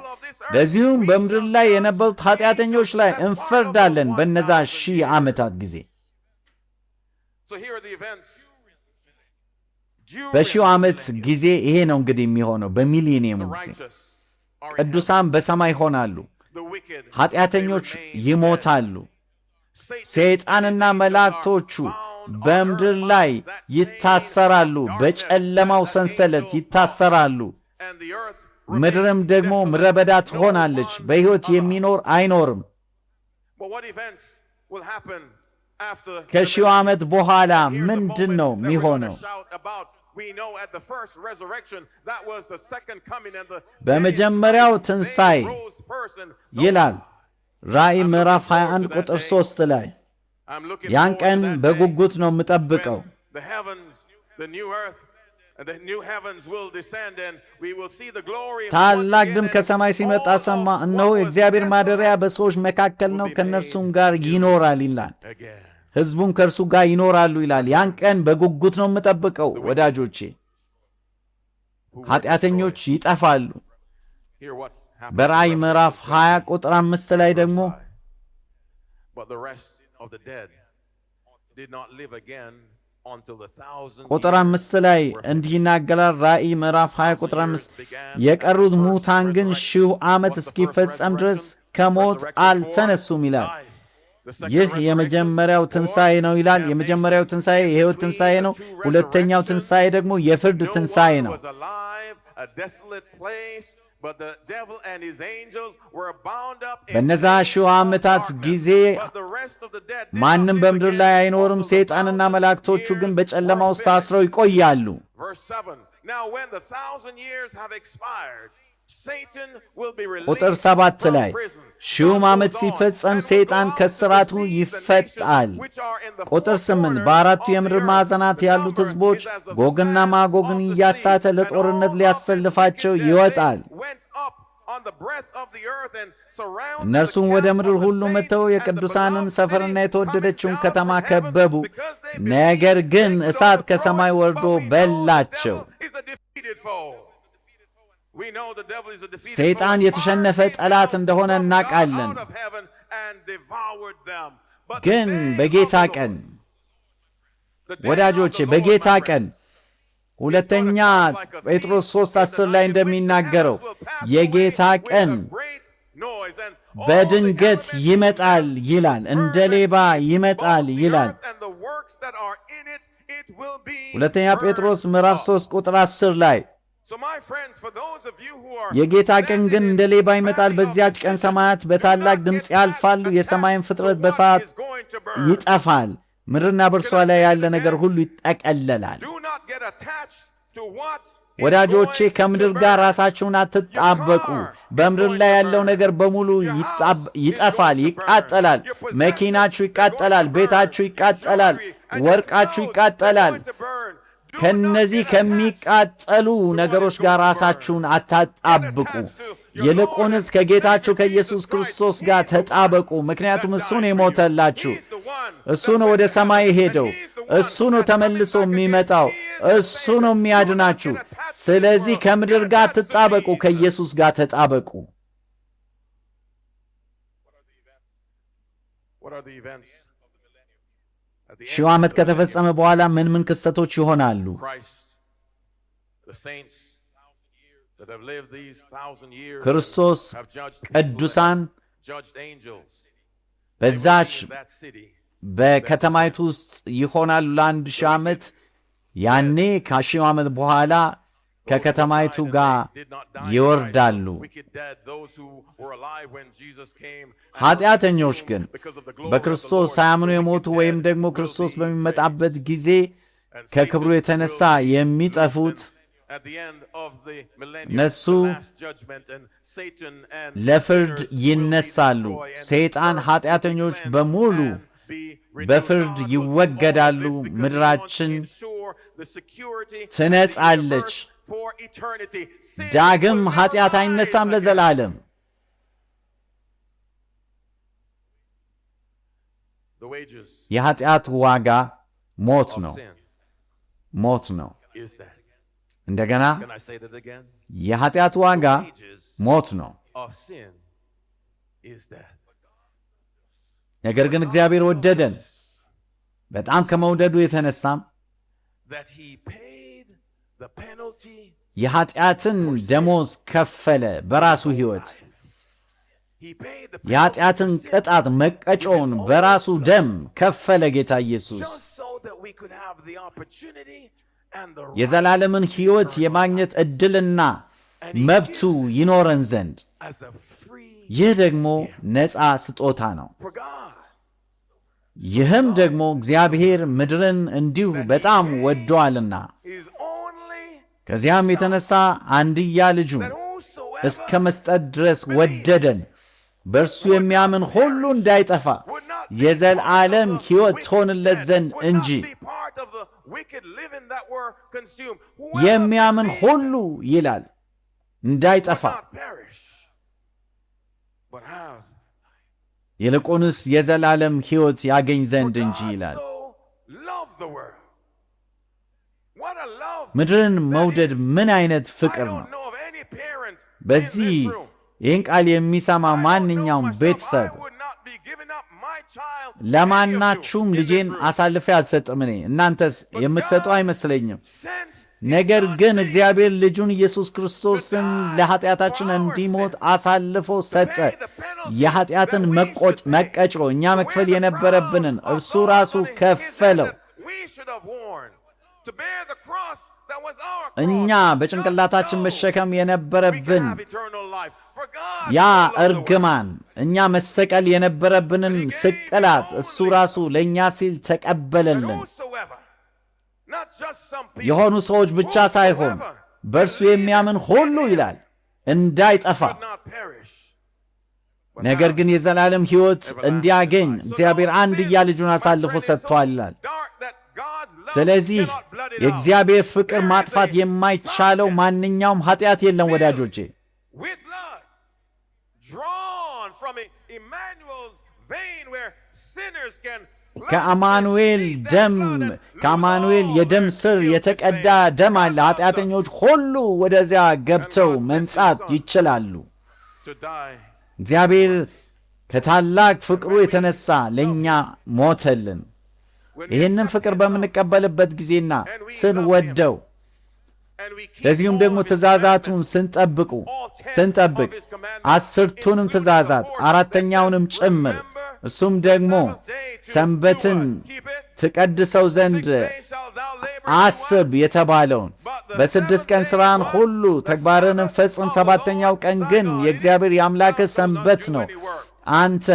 ለዚሁም በምድር ላይ የነበሩት ኃጢአተኞች ላይ እንፈርዳለን። በነዛ 1000 ዓመታት ጊዜ በሺው ዓመት ጊዜ ይሄ ነው እንግዲህ የሚሆነው። በሚሊኒየሙ ጊዜ ቅዱሳን በሰማይ ይሆናሉ፣ ኃጢአተኞች ይሞታሉ፣ ሰይጣንና መላእክቶቹ በምድር ላይ ይታሰራሉ፣ በጨለማው ሰንሰለት ይታሰራሉ። ምድርም ደግሞ ምድረ በዳ ትሆናለች፣ በሕይወት የሚኖር አይኖርም። ከሺው ዓመት በኋላ ምንድን ነው የሚሆነው? በመጀመሪያው ትንሣኤ ይላል ራእይ ምዕራፍ 21 ቁጥር 3 ላይ ያን ቀን በጉጉት ነው የምጠብቀው። ታላቅ ድምፅ ከሰማይ ሲመጣ ሰማ፣ እነሆ የእግዚአብሔር ማደሪያ በሰዎች መካከል ነው፣ ከእነርሱም ጋር ይኖራል ይላል። ሕዝቡም ከእርሱ ጋር ይኖራሉ ይላል። ያን ቀን በጉጉት ነው የምጠብቀው ወዳጆቼ። ኃጢአተኞች ይጠፋሉ። በራእይ ምዕራፍ 20 ቁጥር 5 ላይ ደግሞ ቁጥር 5 ላይ እንዲህ ይናገራል። ራእይ ምዕራፍ 20 ቁጥር 5 የቀሩት ሙታን ግን 1000 ዓመት እስኪፈጸም ድረስ ከሞት አልተነሱም ይላል። ይህ የመጀመሪያው ትንሣኤ ነው ይላል። የመጀመሪያው ትንሣኤ የሕይወት ትንሣኤ ነው። ሁለተኛው ትንሣኤ ደግሞ የፍርድ ትንሣኤ ነው። በነዛ 1000 ዓመታት ጊዜ ማንም በምድር ላይ አይኖርም። ሰይጣንና መላእክቶቹ ግን በጨለማ ውስጥ ታስረው ይቆያሉ። ቁጥር 7 ላይ 1000 ዓመት ሲፈጸም ሰይጣን ከስራቱ ይፈታል። ቁጥር 8 በአራቱ የምድር ማዕዘናት ያሉት ሕዝቦች ጎግና ማጎግን እያሳተ ለጦርነት ሊያሰልፋቸው ይወጣል። እነርሱም ወደ ምድር ሁሉ መጥተው የቅዱሳንን ሰፈርና የተወደደችውን ከተማ ከበቡ። ነገር ግን እሳት ከሰማይ ወርዶ በላቸው። ሰይጣን የተሸነፈ ጠላት እንደሆነ እናውቃለን። ግን በጌታ ቀን ወዳጆቼ፣ በጌታ ቀን ሁለተኛ ጴጥሮስ 3:10 ላይ እንደሚናገረው የጌታ ቀን በድንገት ይመጣል ይላል፣ እንደ ሌባ ይመጣል ይላል። ሁለተኛ ጴጥሮስ ምዕራፍ 3 ቁጥር 10 ላይ የጌታ ቀን ግን እንደ ሌባ ይመጣል። በዚያች ቀን ሰማያት በታላቅ ድምፅ ያልፋሉ፣ የሰማይን ፍጥረት በእሳት ይጠፋል፣ ምድርና በእርሷ ላይ ያለ ነገር ሁሉ ይጠቀለላል። ወዳጆቼ ከምድር ጋር ራሳችሁን አትጣበቁ። በምድር ላይ ያለው ነገር በሙሉ ይጠፋል፣ ይቃጠላል። መኪናችሁ ይቃጠላል፣ ቤታችሁ ይቃጠላል፣ ወርቃችሁ ይቃጠላል። ከነዚህ ከሚቃጠሉ ነገሮች ጋር ራሳችሁን አታጣብቁ። ይልቁንስ ከጌታችሁ ከኢየሱስ ክርስቶስ ጋር ተጣበቁ። ምክንያቱም እሱ ነው የሞተላችሁ፣ እሱ ነው ወደ ሰማይ ሄደው፣ እሱ ነው ተመልሶ የሚመጣው፣ እሱ ነው የሚያድናችሁ። ስለዚህ ከምድር ጋር አትጣበቁ፣ ከኢየሱስ ጋር ተጣበቁ። ሺው ዓመት ከተፈጸመ በኋላ ምን ክስተቶች ይሆናሉ? ክርስቶስ ቅዱሳን በዛች በከተማይቱ ውስጥ ይሆናሉ ለ1000 ዓመት። ያኔ ከ1000 ዓመት በኋላ ከከተማይቱ ጋር ይወርዳሉ። ኃጢአተኞች ግን በክርስቶስ ሳያምኑ የሞቱ ወይም ደግሞ ክርስቶስ በሚመጣበት ጊዜ ከክብሩ የተነሳ የሚጠፉት እነሱ ለፍርድ ይነሳሉ። ሰይጣን ኃጢአተኞች በሙሉ በፍርድ ይወገዳሉ። ምድራችን ትነጻለች። ዳግም ኃጢአት አይነሳም ለዘላለም። የኃጢአት ዋጋ ሞት ነው። ሞት ነው። እንደገና የኃጢአት ዋጋ ሞት ነው። ነገር ግን እግዚአብሔር ወደደን። በጣም ከመውደዱ የተነሳም የኃጢአትን ደሞዝ ከፈለ በራሱ ሕይወት። የኃጢአትን ቅጣት መቀጮውን በራሱ ደም ከፈለ ጌታ ኢየሱስ የዘላለምን ሕይወት የማግኘት ዕድልና መብቱ ይኖረን ዘንድ። ይህ ደግሞ ነፃ ስጦታ ነው። ይህም ደግሞ እግዚአብሔር ምድርን እንዲሁ በጣም ወዶአልና ከዚያም የተነሳ አንድያ ልጁን እስከ መስጠት ድረስ ወደደን፣ በእርሱ የሚያምን ሁሉ እንዳይጠፋ የዘላለም ሕይወት ትሆንለት ዘንድ እንጂ። የሚያምን ሁሉ ይላል እንዳይጠፋ፣ ይልቁንስ የዘላለም ሕይወት ያገኝ ዘንድ እንጂ ይላል። ምድርን መውደድ ምን አይነት ፍቅር ነው! በዚህ ይህን ቃል የሚሰማ ማንኛውም ቤተሰብ ለማናችሁም ልጄን አሳልፌ አልሰጥም፣ እኔ እናንተስ የምትሰጡ አይመስለኝም። ነገር ግን እግዚአብሔር ልጁን ኢየሱስ ክርስቶስን ለኃጢአታችን እንዲሞት አሳልፎ ሰጠ። የኃጢአትን መቀጮ እኛ መክፈል የነበረብንን እርሱ ራሱ ከፈለው። እኛ በጭንቅላታችን መሸከም የነበረብን ያ እርግማን፣ እኛ መሰቀል የነበረብንን ስቅላት እሱ ራሱ ለእኛ ሲል ተቀበለልን። የሆኑ ሰዎች ብቻ ሳይሆን በእርሱ የሚያምን ሁሉ ይላል እንዳይጠፋ ነገር ግን የዘላለም ሕይወት እንዲያገኝ እግዚአብሔር አንድያ ልጁን አሳልፎ ሰጥቷል ይላል። ስለዚህ የእግዚአብሔር ፍቅር ማጥፋት የማይቻለው ማንኛውም ኃጢአት የለም ወዳጆቼ። ከአማኑኤል የደም ስር የተቀዳ ደም አለ። ኃጢአተኞች ሁሉ ወደዚያ ገብተው መንጻት ይችላሉ። እግዚአብሔር ከታላቅ ፍቅሩ የተነሳ ለእኛ ሞተልን። ይህንን ፍቅር በምንቀበልበት ጊዜና ስንወደው፣ ለዚሁም ደግሞ ትእዛዛቱን ስንጠብቅ 10ቱንም ትእዛዛት 4ተኛውንም ጭምር እሱም ደግሞ ሰንበትን ትቀድሰው ዘንድ አስብ የተባለውን በ6 ቀን ሥራን ሁሉ ተግባርንም ፈጽም፣ 7ተኛው ቀን ግን የእግዚአብሔር የአምላክህ ሰንበት ነው፣ አንተ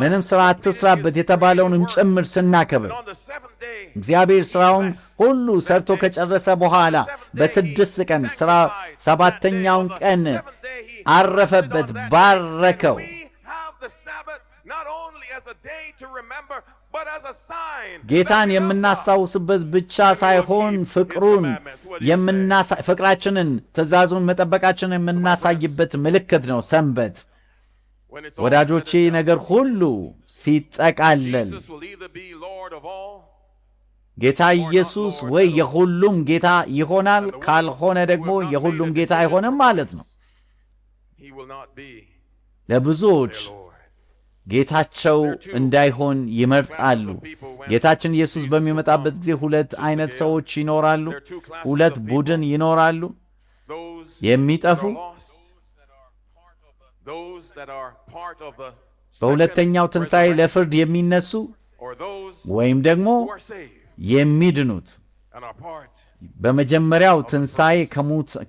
ምንም ሥራ አትሥራበት የተባለውንም ጭምር ስናከብር እግዚአብሔር ሥራውን ሁሉ ሰርቶ ከጨረሰ በኋላ በ6 ቀን ሥራ 7ተኛውን ቀን አረፈበት፣ ባረከው። ጌታን የምናስታውስበት ብቻ ሳይሆን ፍቅራችንን፣ ትእዛዙን መጠበቃችንን የምናሳይበት ምልክት ነው ሰንበት። ወዳጆቼ ነገር ሁሉ ሲጠቃለል ጌታ ኢየሱስ ወይ የሁሉም ጌታ ይሆናል፣ ካልሆነ ደግሞ የሁሉም ጌታ አይሆንም ማለት ነው። ለብዙዎች ጌታቸው እንዳይሆን ይመርጣሉ። ጌታችን ኢየሱስ በሚመጣበት ጊዜ ሁለት አይነት ሰዎች ይኖራሉ፣ ሁለት ቡድን ይኖራሉ። የሚጠፉ በሁለተኛው ትንሣኤ ለፍርድ የሚነሱ ወይም ደግሞ የሚድኑት። በመጀመሪያው ትንሣኤ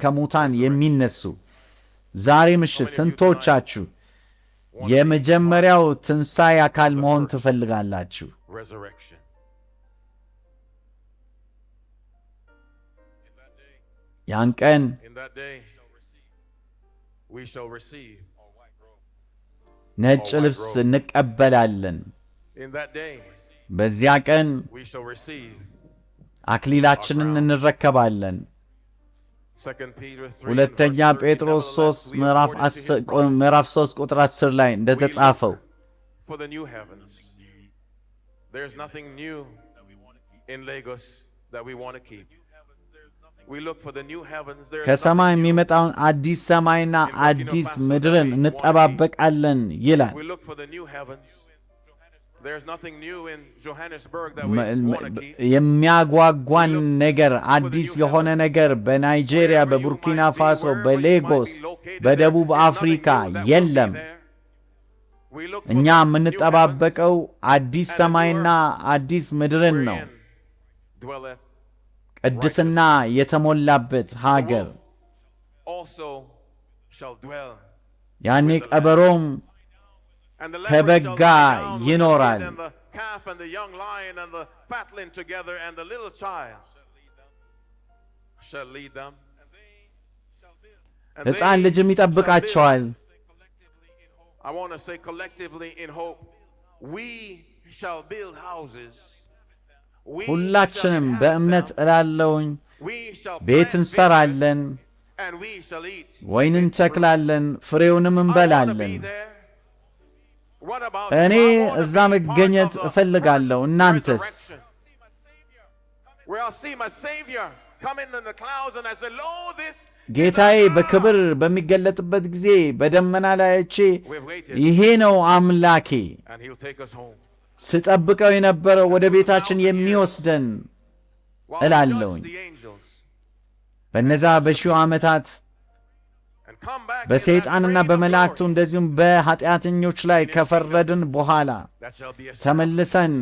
ከሙታን የሚነሱ። ዛሬ ምሽት ስንቶቻችሁ የመጀመሪያው ትንሣኤ አካል መሆን ትፈልጋላችሁ? ያን ቀን ነጭ ልብስ እንቀበላለን። በዚያ ቀን አክሊላችንን እንረከባለን። ሁለተኛ ጴጥሮስ 3 ምዕራፍ 3 ቁጥር 10 ላይ እንደተጻፈው ከሰማይ የሚመጣውን አዲስ ሰማይና አዲስ ምድርን እንጠባበቃለን ይላል። የሚያጓጓን ነገር አዲስ የሆነ ነገር በናይጄሪያ፣ በቡርኪና ፋሶ፣ በሌጎስ፣ በደቡብ አፍሪካ የለም። እኛ የምንጠባበቀው አዲስ ሰማይና አዲስ ምድርን ነው፣ ቅድስና የተሞላበት ሀገር። ያኔ ቀበሮም ከበግ ጋር ይኖራል። ሕፃን ልጅም ይጠብቃቸዋል። ሁላችንም በእምነት እላለውኝ ቤት እንሰራለን፣ ወይን እንተክላለን፣ ፍሬውንም እንበላለን። እኔ እዛ መገኘት እፈልጋለሁ። እናንተስ? ጌታዬ በክብር በሚገለጥበት ጊዜ በደመና ላይ አይቼ ይሄ ነው አምላኬ ስጠብቀው የነበረው ወደ ቤታችን የሚወስደን እላለሁኝ። በነዛ በሺው ዓመታት በሰይጣንና በመላእክቱ እንደዚሁም በኃጢአተኞች ላይ ከፈረድን በኋላ ተመልሰን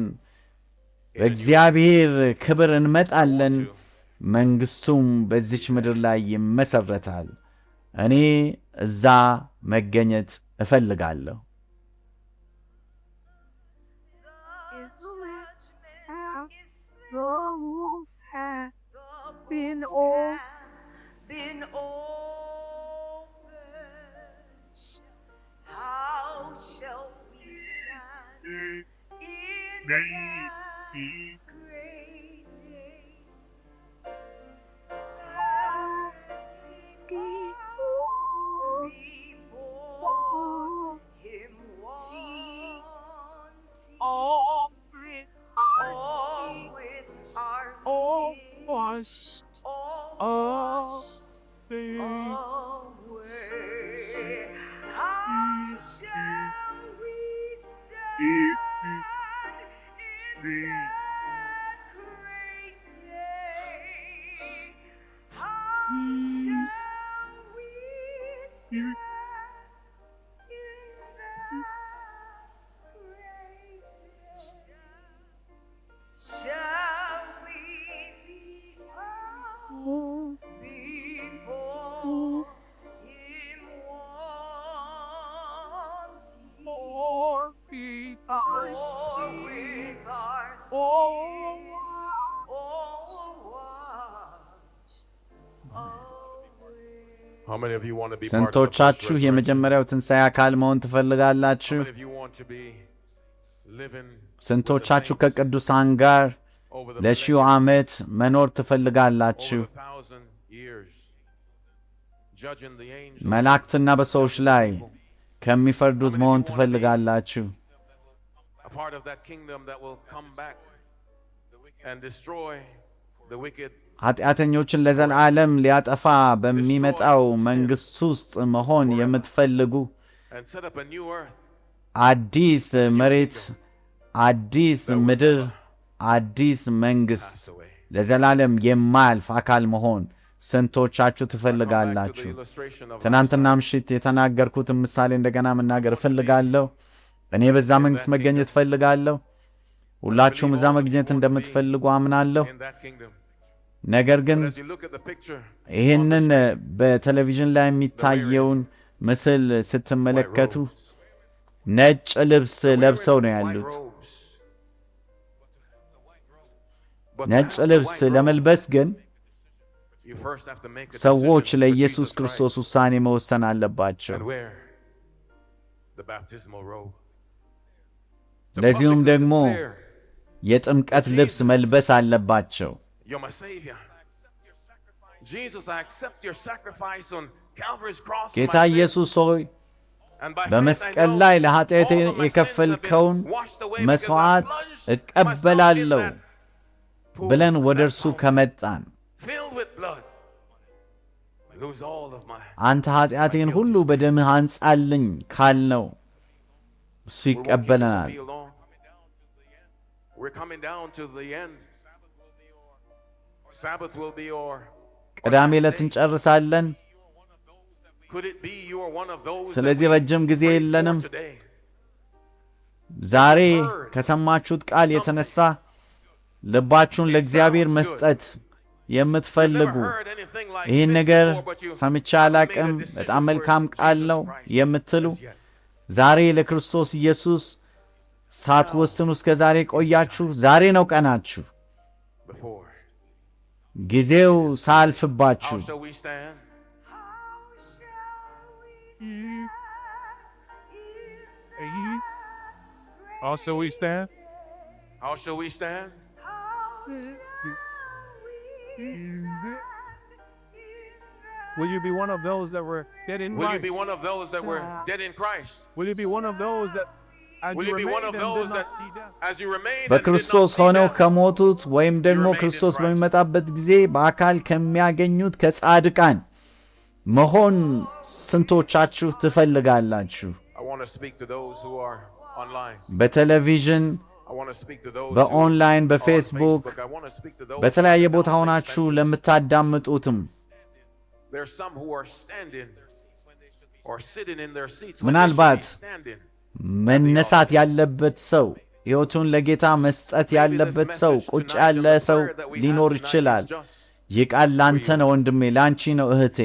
በእግዚአብሔር ክብር እንመጣለን። መንግሥቱም በዚች ምድር ላይ ይመሠረታል። እኔ እዛ መገኘት እፈልጋለሁ። ስንቶቻችሁ የመጀመሪያው ትንሣኤ አካል መሆን ትፈልጋላችሁ? ስንቶቻችሁ ከቅዱሳን ጋር ለሺው ዓመት መኖር ትፈልጋላችሁ? መላእክትና በሰዎች ላይ ከሚፈርዱት መሆን ትፈልጋላችሁ? ኃጢአተኞችን ለዘላለም ሊያጠፋ በሚመጣው መንግሥት ውስጥ መሆን የምትፈልጉ አዲስ መሬት፣ አዲስ ምድር፣ አዲስ መንግሥት፣ ለዘላለም የማያልፍ አካል መሆን ስንቶቻችሁ ትፈልጋላችሁ? ትናንትና ምሽት የተናገርኩትን ምሳሌ እንደገና መናገር እፈልጋለሁ። እኔ በዛ መንግሥት መገኘት እፈልጋለሁ። ሁላችሁም እዛ መገኘት እንደምትፈልጉ አምናለሁ። ነገር ግን ይህንን በቴሌቪዥን ላይ የሚታየውን ምስል ስትመለከቱ ነጭ ልብስ ለብሰው ነው ያሉት። ነጭ ልብስ ለመልበስ ግን ሰዎች ለኢየሱስ ክርስቶስ ውሳኔ መወሰን አለባቸው። እንደዚሁም ደግሞ የጥምቀት ልብስ መልበስ አለባቸው። ጌታ ኢየሱስ ሆይ በመስቀል ላይ ለኃጢአቴ የከፈልከውን መሥዋዕት እቀበላለሁ ብለን ወደ እርሱ ከመጣን አንተ ኃጢአቴን ሁሉ በደምህ አንጻልኝ ካልነው እሱ ይቀበለናል። ቅዳሜ ዕለት እንጨርሳለን። ስለዚህ ረጅም ጊዜ የለንም። ዛሬ ከሰማችሁት ቃል የተነሳ ልባችሁን ለእግዚአብሔር መስጠት የምትፈልጉ ይህን ነገር ሰምቼ አላቅም፣ በጣም መልካም ቃል ነው የምትሉ ዛሬ ለክርስቶስ ኢየሱስ ሳትወስኑ እስከ ዛሬ ቆያችሁ። ዛሬ ነው ቀናችሁ፣ ጊዜው ሳልፍባችሁ። How shall we stand? How shall we stand? Will you be one of those that were dead in Christ? Will you be one of those that were dead in Christ? Will you be one of those that as Will you you be one remained of and those did that not see death? as you remain በክርስቶስ ሆነው ከሞቱት ወይም ደግሞ ክርስቶስ በሚመጣበት ጊዜ በአካል ከሚያገኙት ከጻድቃን መሆን ስንቶቻችሁ ትፈልጋላችሁ? I want to speak to those who are online. በቴሌቪዥን፣ I want to speak to those በኦንላይን፣ who are on በፌስቡክ፣ Facebook. I want to speak to those በተለያየ ቦታ ሆናችሁ ለምታዳምጡትም There's some who are standing or sitting in their seats. ምናልባት መነሳት ያለበት ሰው ሕይወቱን ለጌታ መስጠት ያለበት ሰው ቁጭ ያለ ሰው ሊኖር ይችላል። ይህ ቃል ላንተ ነው ወንድሜ፣ ላንቺ ነው እህቴ።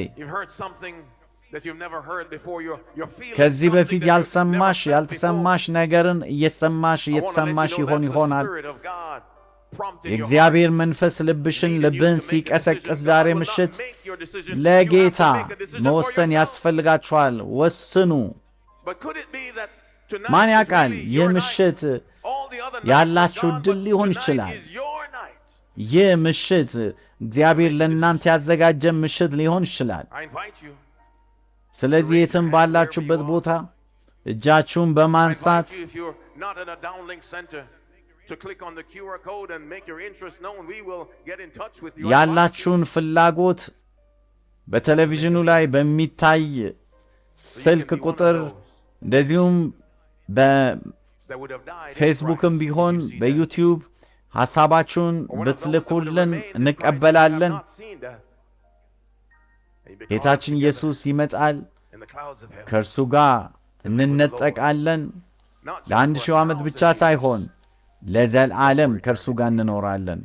ከዚህ በፊት ያልሰማሽ ያልተሰማሽ ነገርን እየሰማሽ እየተሰማሽ ይሆናል። የእግዚአብሔር መንፈስ ልብህን ሲቀሰቅስ ዛሬ ምሽት ለጌታ መወሰን ያስፈልጋችኋል። ወስኑ። ማን ያውቃል? ይህ ምሽት ያላችሁ ድል ሊሆን ይችላል። ይህ ምሽት እግዚአብሔር ለእናንተ ያዘጋጀ ምሽት ሊሆን ይችላል። ስለዚህ የትም ባላችሁበት ቦታ እጃችሁን በማንሳት ያላችሁን ፍላጎት በቴሌቪዥኑ ላይ በሚታይ ስልክ ቁጥር እንደዚሁም በፌስቡክም ቢሆን በዩቲዩብ ሐሳባችሁን ብትልኩልን እንቀበላለን። ጌታችን ኢየሱስ ይመጣል፣ ከእርሱ ጋር እንነጠቃለን። ለ1000 ዓመት ብቻ ሳይሆን ለዘላለም ከእርሱ ጋር እንኖራለን።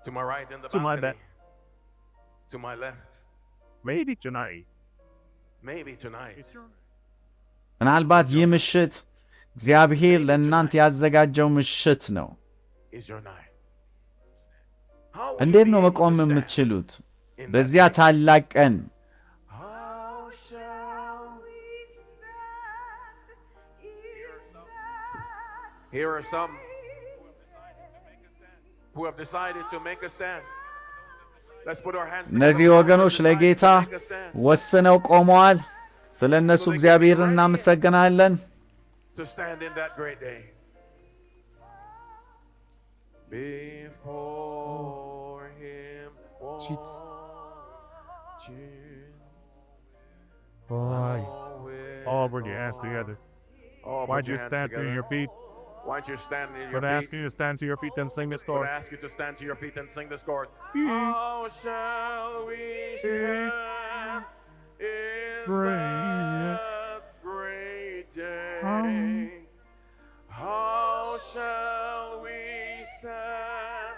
To my left. To my left. Maybe tonight. Maybe tonight. ምናልባት ይህ ምሽት እግዚአብሔር ለእናንተ ያዘጋጀው ምሽት ነው። Is your night. እንዴት ነው መቆም የምትችሉት በዚያ ታላቅ ቀን? Here are some who have decided to make a stand. Let's put our hands እነዚህ ወገኖች ለጌታ ወስነው ቆመዋል። ስለ እነሱ እግዚአብሔርን እናመሰግናለን። to stand in that great day. Before him watching, Why? All bring your hands together. Oh, Why put don't you your hands stand to together. your feet? Why don't you stand in I'm your going to feet? ask you to stand to your feet and sing this I'm going chorus. to ask you to stand to your feet and sing this chorus. How shall we stand in that great day? How shall we stand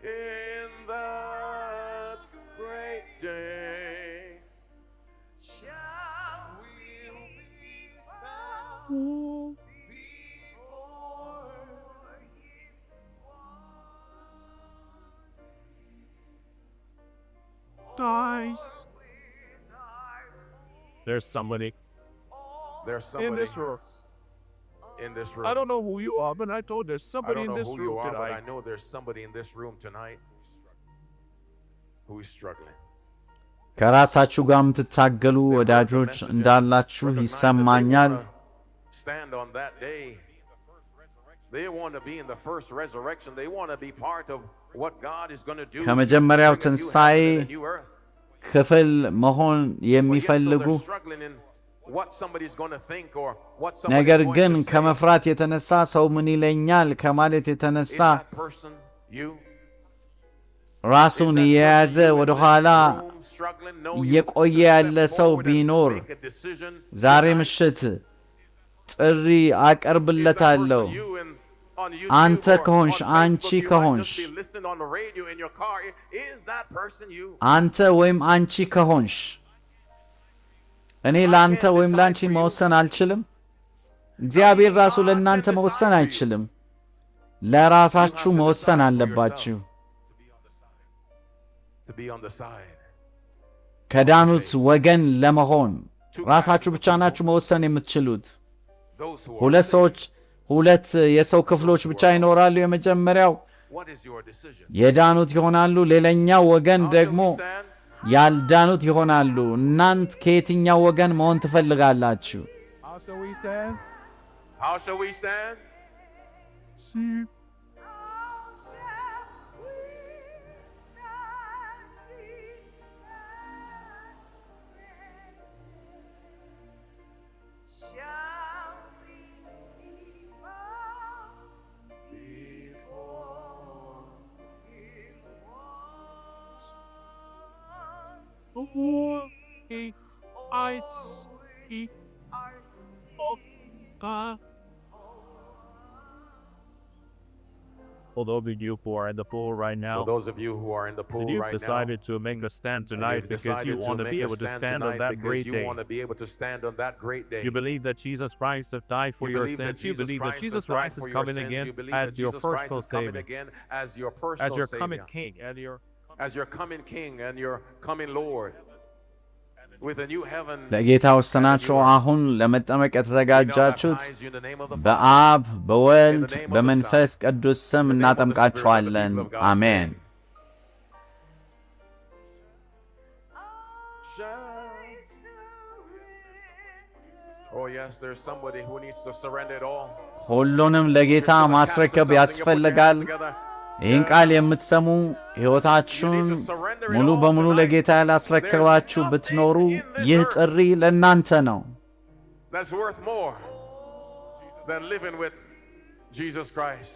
in that great day? Shall we be found before Guys, there's somebody There's somebody in this room. in this room. I don't know who you are, but I told there's I somebody don't in know this who you room are, but I tonight. know there's somebody in this room tonight who is struggling. ከራሳችሁ ጋር የምትታገሉ ወዳጆች እንዳላችሁ ይሰማኛል። Stand on that day. They want to be in the first resurrection. They want to be part of what God is going to do. ከመጀመሪያው ትንሣኤ ክፍል መሆን የሚፈልጉ ነገር ግን ከመፍራት የተነሳ ሰው ምን ይለኛል ከማለት የተነሳ ራሱን የያዘ ወደ ኋላ እየቆየ ያለ ሰው ቢኖር ዛሬ ምሽት ጥሪ አቀርብለታለሁ። አንተ ከሆንሽ፣ አንቺ ከሆንሽ፣ አንተ ወይም አንቺ ከሆንሽ እኔ ለአንተ ወይም ለአንቺ መወሰን አልችልም። እግዚአብሔር ራሱ ለእናንተ መወሰን አይችልም። ለራሳችሁ መወሰን አለባችሁ። ከዳኑት ወገን ለመሆን ራሳችሁ ብቻ ናችሁ መወሰን የምትችሉት። ሁለት የሰው ክፍሎች ብቻ ይኖራሉ። የመጀመሪያው የዳኑት ይሆናሉ። ሌላኛው ወገን ደግሞ ያልዳኑት ይሆናሉ። እናንተ ከየትኛው ወገን መሆን ትፈልጋላችሁ? How shall we stand? How shall we stand? See. For those of you who are in the pool right now, For those of you who are in the pool and you've right now, decided to make a stand and tonight you've because you decided want to make be a able to stand on tonight that because great you day. want to be able to stand on that great day. You believe that Jesus Christ has died for You your believe that sins. You believe that Jesus has died Christ is for your coming sins. again You believe as that your Jesus personal Christ is coming Savior, again as your personal as your Savior, coming King, and your as your coming King and your coming Lord, with a new heaven. ለጌታ ወሰናችሁ አሁን ለመጠመቅ የተዘጋጃችሁት በአብ በወልድ በመንፈስ ቅዱስ ስም እናጠምቃችኋለን። አሜን። Oh yes, there's somebody who needs to surrender it all. ሁሉንም ለጌታ ማስረከብ ያስፈልጋል። ይህን ቃል የምትሰሙ ሕይወታችሁን ሙሉ በሙሉ ለጌታ ያላስረከባችሁ ብትኖሩ ይህ ጥሪ ለእናንተ ነው። That's worth more than living with Jesus Christ.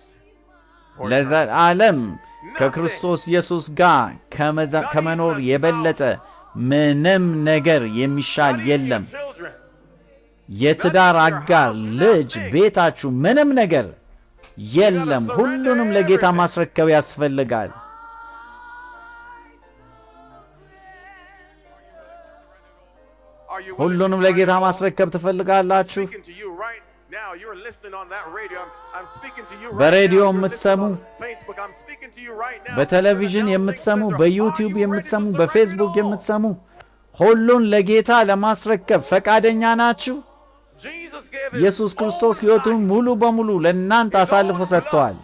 ለዘላለም ከክርስቶስ ኢየሱስ ጋር ከመኖር የበለጠ ምንም ነገር የሚሻል የለም። የትዳር አጋር፣ ልጅ፣ ቤታችሁ፣ ምንም ነገር የለም። ሁሉንም ለጌታ ማስረከብ ያስፈልጋል። ሁሉንም ለጌታ ማስረከብ ትፈልጋላችሁ? በሬዲዮ የምትሰሙ፣ በቴሌቪዥን የምትሰሙ፣ በዩቲዩብ የምትሰሙ፣ በፌስቡክ የምትሰሙ ሁሉን ለጌታ ለማስረከብ ፈቃደኛ ናችሁ? ኢየሱስ ክርስቶስ ሕይወቱን ሙሉ በሙሉ ለእናንተ አሳልፎ ሰጥቷል።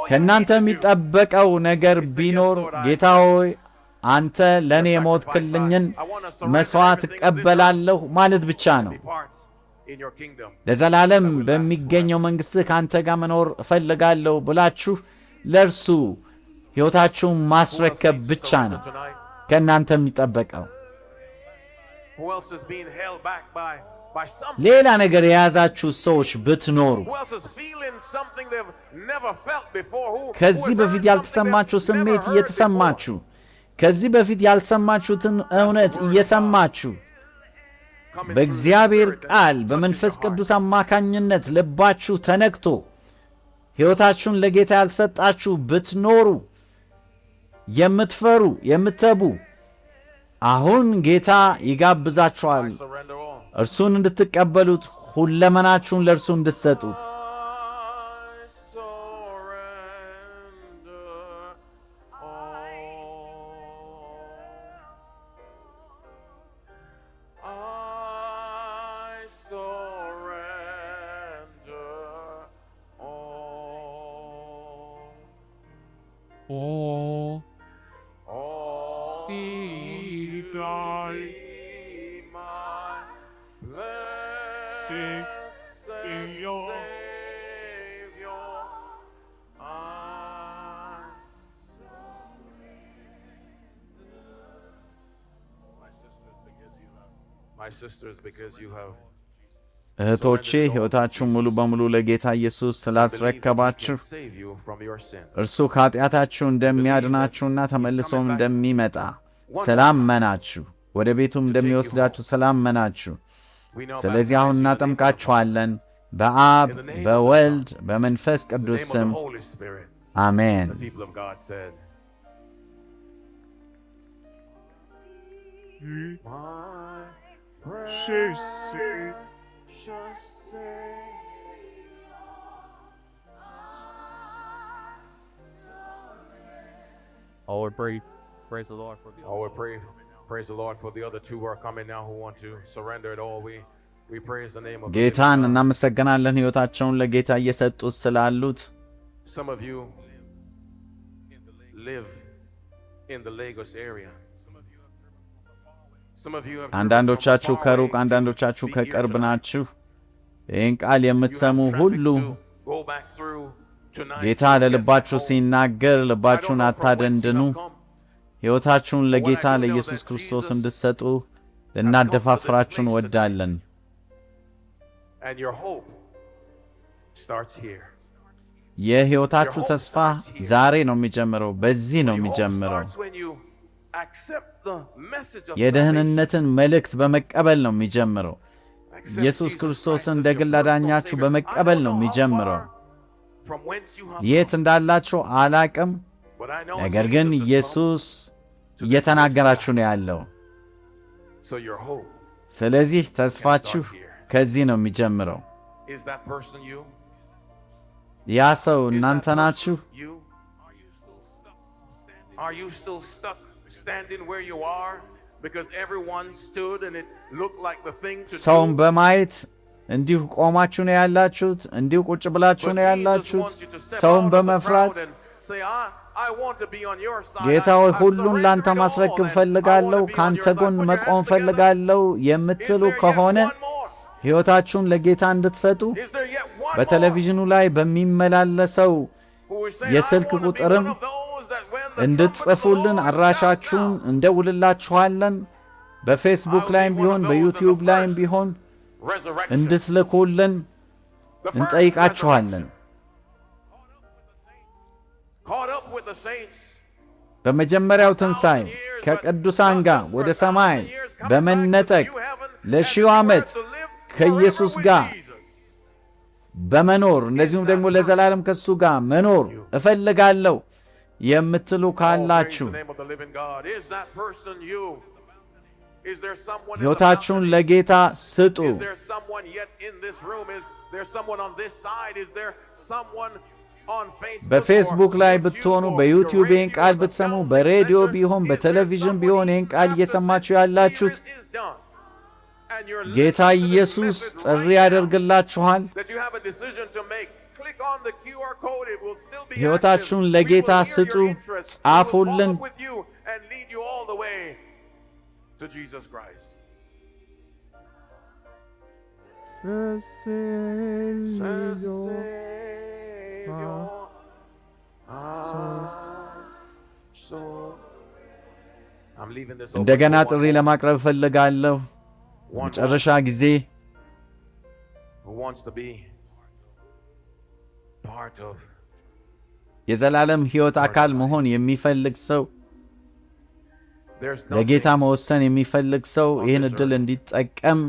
ከእናንተ የሚጠበቀው ነገር ቢኖር ጌታ ሆይ አንተ ለእኔ የሞትክልኝን መሥዋዕት እቀበላለሁ ማለት ብቻ ነው። ለዘላለም በሚገኘው መንግሥትህ ከአንተ ጋር መኖር እፈልጋለሁ ብላችሁ ለእርሱ ሕይወታችሁን ማስረከብ ብቻ ነው ከእናንተ የሚጠበቀው። Who else is being held back by something? ሌላ ነገር የያዛችሁ ሰዎች ብትኖሩ Who else is feeling something they've never felt before? Who ከዚህ is በፊት heard ያልተሰማችሁ something they've ስሜት never heard እየተሰማችሁ ከዚህ በፊት ያልሰማችሁትን እውነት እየሰማችሁ before? Come into በእግዚአብሔር the Spirit ቃል and በመንፈስ touch your heart. ቅዱስ አማካኝነት ልባችሁ ተነክቶ ሕይወታችሁን ለጌታ ያልሰጣችሁ ብትኖሩ የምትፈሩ የምትተቡ አሁን ጌታ ይጋብዛችኋል I surrender all. እርሱን እንድትቀበሉት ሁለመናችሁን ለእርሱ እንድትሰጡት I surrender all. I surrender all. All All be thy be my blessed Savior. Savior. I My sisters, because you have እህቶቼ ሕይወታችሁን ሙሉ በሙሉ ለጌታ ኢየሱስ believed that He ስላስረከባችሁ can save you from your sin. እርሱ ከኃጢአታችሁ እንደሚያድናችሁና ተመልሶም እንደሚመጣ ስላመናችሁ ወደ ቤቱም እንደሚወስዳችሁ ስላመናችሁ We know ስለዚህ አሁን baptize you in the name of እናጠምቃችኋለን በአብ በወልድ በመንፈስ the ቅዱስ name of ስም the Holy Spirit. አሜን። The people of God said, My precious precious Savior. Oh, we praise the Lord for the Oh, we praise the Lord for the other two who are coming now who want to surrender it all. We praise the name of the ጌታን living God. እናመሰግናለን ሕይወታቸውን ለጌታ እየሰጡት ስላሉት። Some of you live in the Lagos area. Some of you have driven አንዳንዶቻችሁ from far ከሩቅ away አንዳንዶቻችሁ to be here ከቅርብ tonight. ናችሁ። ይህን ቃል You የምትሰሙ have traffic ሁሉ to go back through tonight ጌታ to get ለልባችሁ back home. ሲናገር I don't ልባችሁን know from whence you አታደንድኑ። have come. ሕይወታችሁን ለጌታ What I do know ለኢየሱስ that ክርስቶስ Jesus እንድትሰጡ ልናደፋፍራችሁ place እንወዳለን። And your hope starts here. የሕይወታችሁ ተስፋ ዛሬ ነው የሚጀምረው፣ በዚህ ነው Your hope የሚጀምረው። starts when you accept the message of salvation. የደህንነትን መልእክት በመቀበል ነው የሚጀምረው። Accept ኢየሱስ Jesus ክርስቶስን Christ እንደ as your ግል personal አዳኛችሁ Savior. በመቀበል I ነው don't know how የሚጀምረው። far from whence you have የት come, እንዳላችሁ አላቅም፣ but I know ነገር ግን Jesus has ኢየሱስ come. እየተናገራችሁ ነው ያለው። So your hope ስለዚህ ተስፋችሁ ከዚህ ነው የሚጀምረው። is that person you? ያ ሰው Is እናንተ that ናችሁ? person you? Are you still stuck standing where you are because everyone stood and it looked like the thing to ሰውን do? በማየት እንዲሁ ቆማችሁ ነው ያላችሁት? እንዲሁ ቁጭ ብላችሁ But ነው Jesus ያላችሁት? wants you to step ሰውን out of the በመፍራት crowd and say, I want to be on your side. ጌታ ሆይ I've ሁሉን surrendered ላንተ it all ማስረክብ and I ፈልጋለሁ፣ want to be on ካንተ your side. ጎን Put your መቆም hands together. ፈልጋለሁ Is የምትሉ there yet ከሆነ one more? ሕይወታችሁን ለጌታ እንድትሰጡ Is there yet one more? በቴሌቪዥኑ ላይ በሚመላለሰው Who is saying, የስልክ I want to be ቁጥርም one of those that when the trumpet of the እንድትጽፉልን Lord አድራሻችሁን sounds out, እንደውልላችኋለን። በፌስቡክ ላይም ቢሆን በዩቲዩብ ላይም ቢሆን resurrection. እንድትልኩልን The first እንጠይቃችኋለን። caught up with the saints. በመጀመሪያው ትንሣኤ ከቅዱሳን ጋር ወደ ሰማይ በመነጠቅ ለሺው ዓመት ከኢየሱስ ጋር በመኖር እንደዚሁም ደግሞ ለዘላለም ከሱ ጋር መኖር እፈልጋለሁ የምትሉ ካላችሁ ሕይወታችሁን ለጌታ ስጡ። በፌስቡክ ላይ ብትሆኑ፣ በዩቲዩብ ይህን ቃል ብትሰሙ፣ በሬዲዮ ቢሆን በቴሌቪዥን ቢሆን ይህን ቃል እየሰማችሁ ያላችሁት ጌታ ኢየሱስ ጥሪ ያደርግላችኋል። ሕይወታችሁን ለጌታ ስጡ፣ ጻፉልን። እንደገና ጥሪ ለማቅረብ እፈልጋለሁ። One መጨረሻ ጊዜ who wants to be part of የዘላለም ሕይወት አካል መሆን የሚፈልግ ሰው there's ለጌታ nothing መወሰን የሚፈልግ ሰው ይህን ዕድል እንዲጠቀም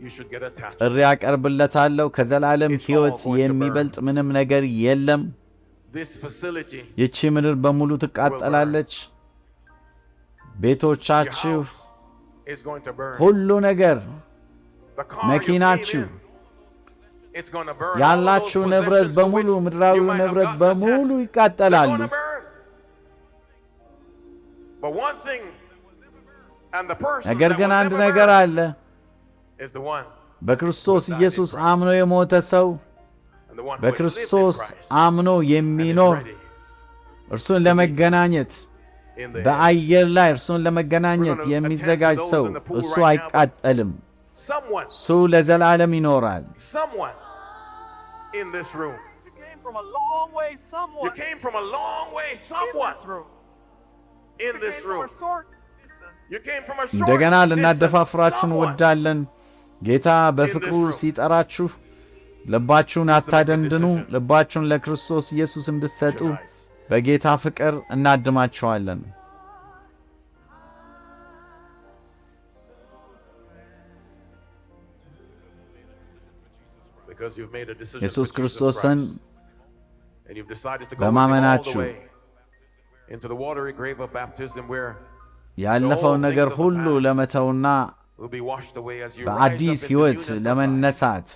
you should get attached. ጥሪ ያቀርብለታለሁ። ከዘላለም ሕይወት የሚበልጥ ምንም ነገር የለም። This facility, ይቺ ምድር በሙሉ ትቃጠላለች። your ቤቶቻችሁ፣ house is going to burn. ሁሉ ነገር፣ The car you መኪናችሁ፣ paid in, it's going to burn. ያላችሁ All those ንብረት possessions በሙሉ to which ምድራዊ you might have ንብረት gotten በሙሉ attached, ይቃጠላሉ። they're going to burn. But one thing, and the person ነገር that ግን will አንድ never ነገር burn አለ። is the one, በክርስቶስ ኢየሱስ አምኖ የሞተ ሰው፣ and the one who has lived in በክርስቶስ Christ አምኖ and is የሚኖር ready እርሱን ለመገናኘት in the air. በአየር ላይ እርሱን ለመገናኘት የሚዘጋጅ ሰው እሱ አይቃጠልም። Someone እሱ ለዘላለም ይኖራል። in this room. You came from a long way, You someone. came from a long way, In someone this room. in You this came from room. a short distance. You came from a short እንደገና distance. ልናደፋፍራችሁ Someone እንወዳለን። ጌታ በፍቅሩ ሲጠራችሁ ልባችሁን አታደንድኑ። ልባችሁን ለክርስቶስ ኢየሱስ እንድትሰጡ በጌታ ፍቅር እናድማችኋለን። because you've made a decision ኢየሱስ for Jesus ክርስቶስን Christ, and you've decided to go with him all በማመናችሁ the way into the watery grave of baptism where ያለፈውን ነገር ሁሉ ለመተውና we'll be washed away as you rise up በአዲስ into ሕይወት newness of life. ለመነሳት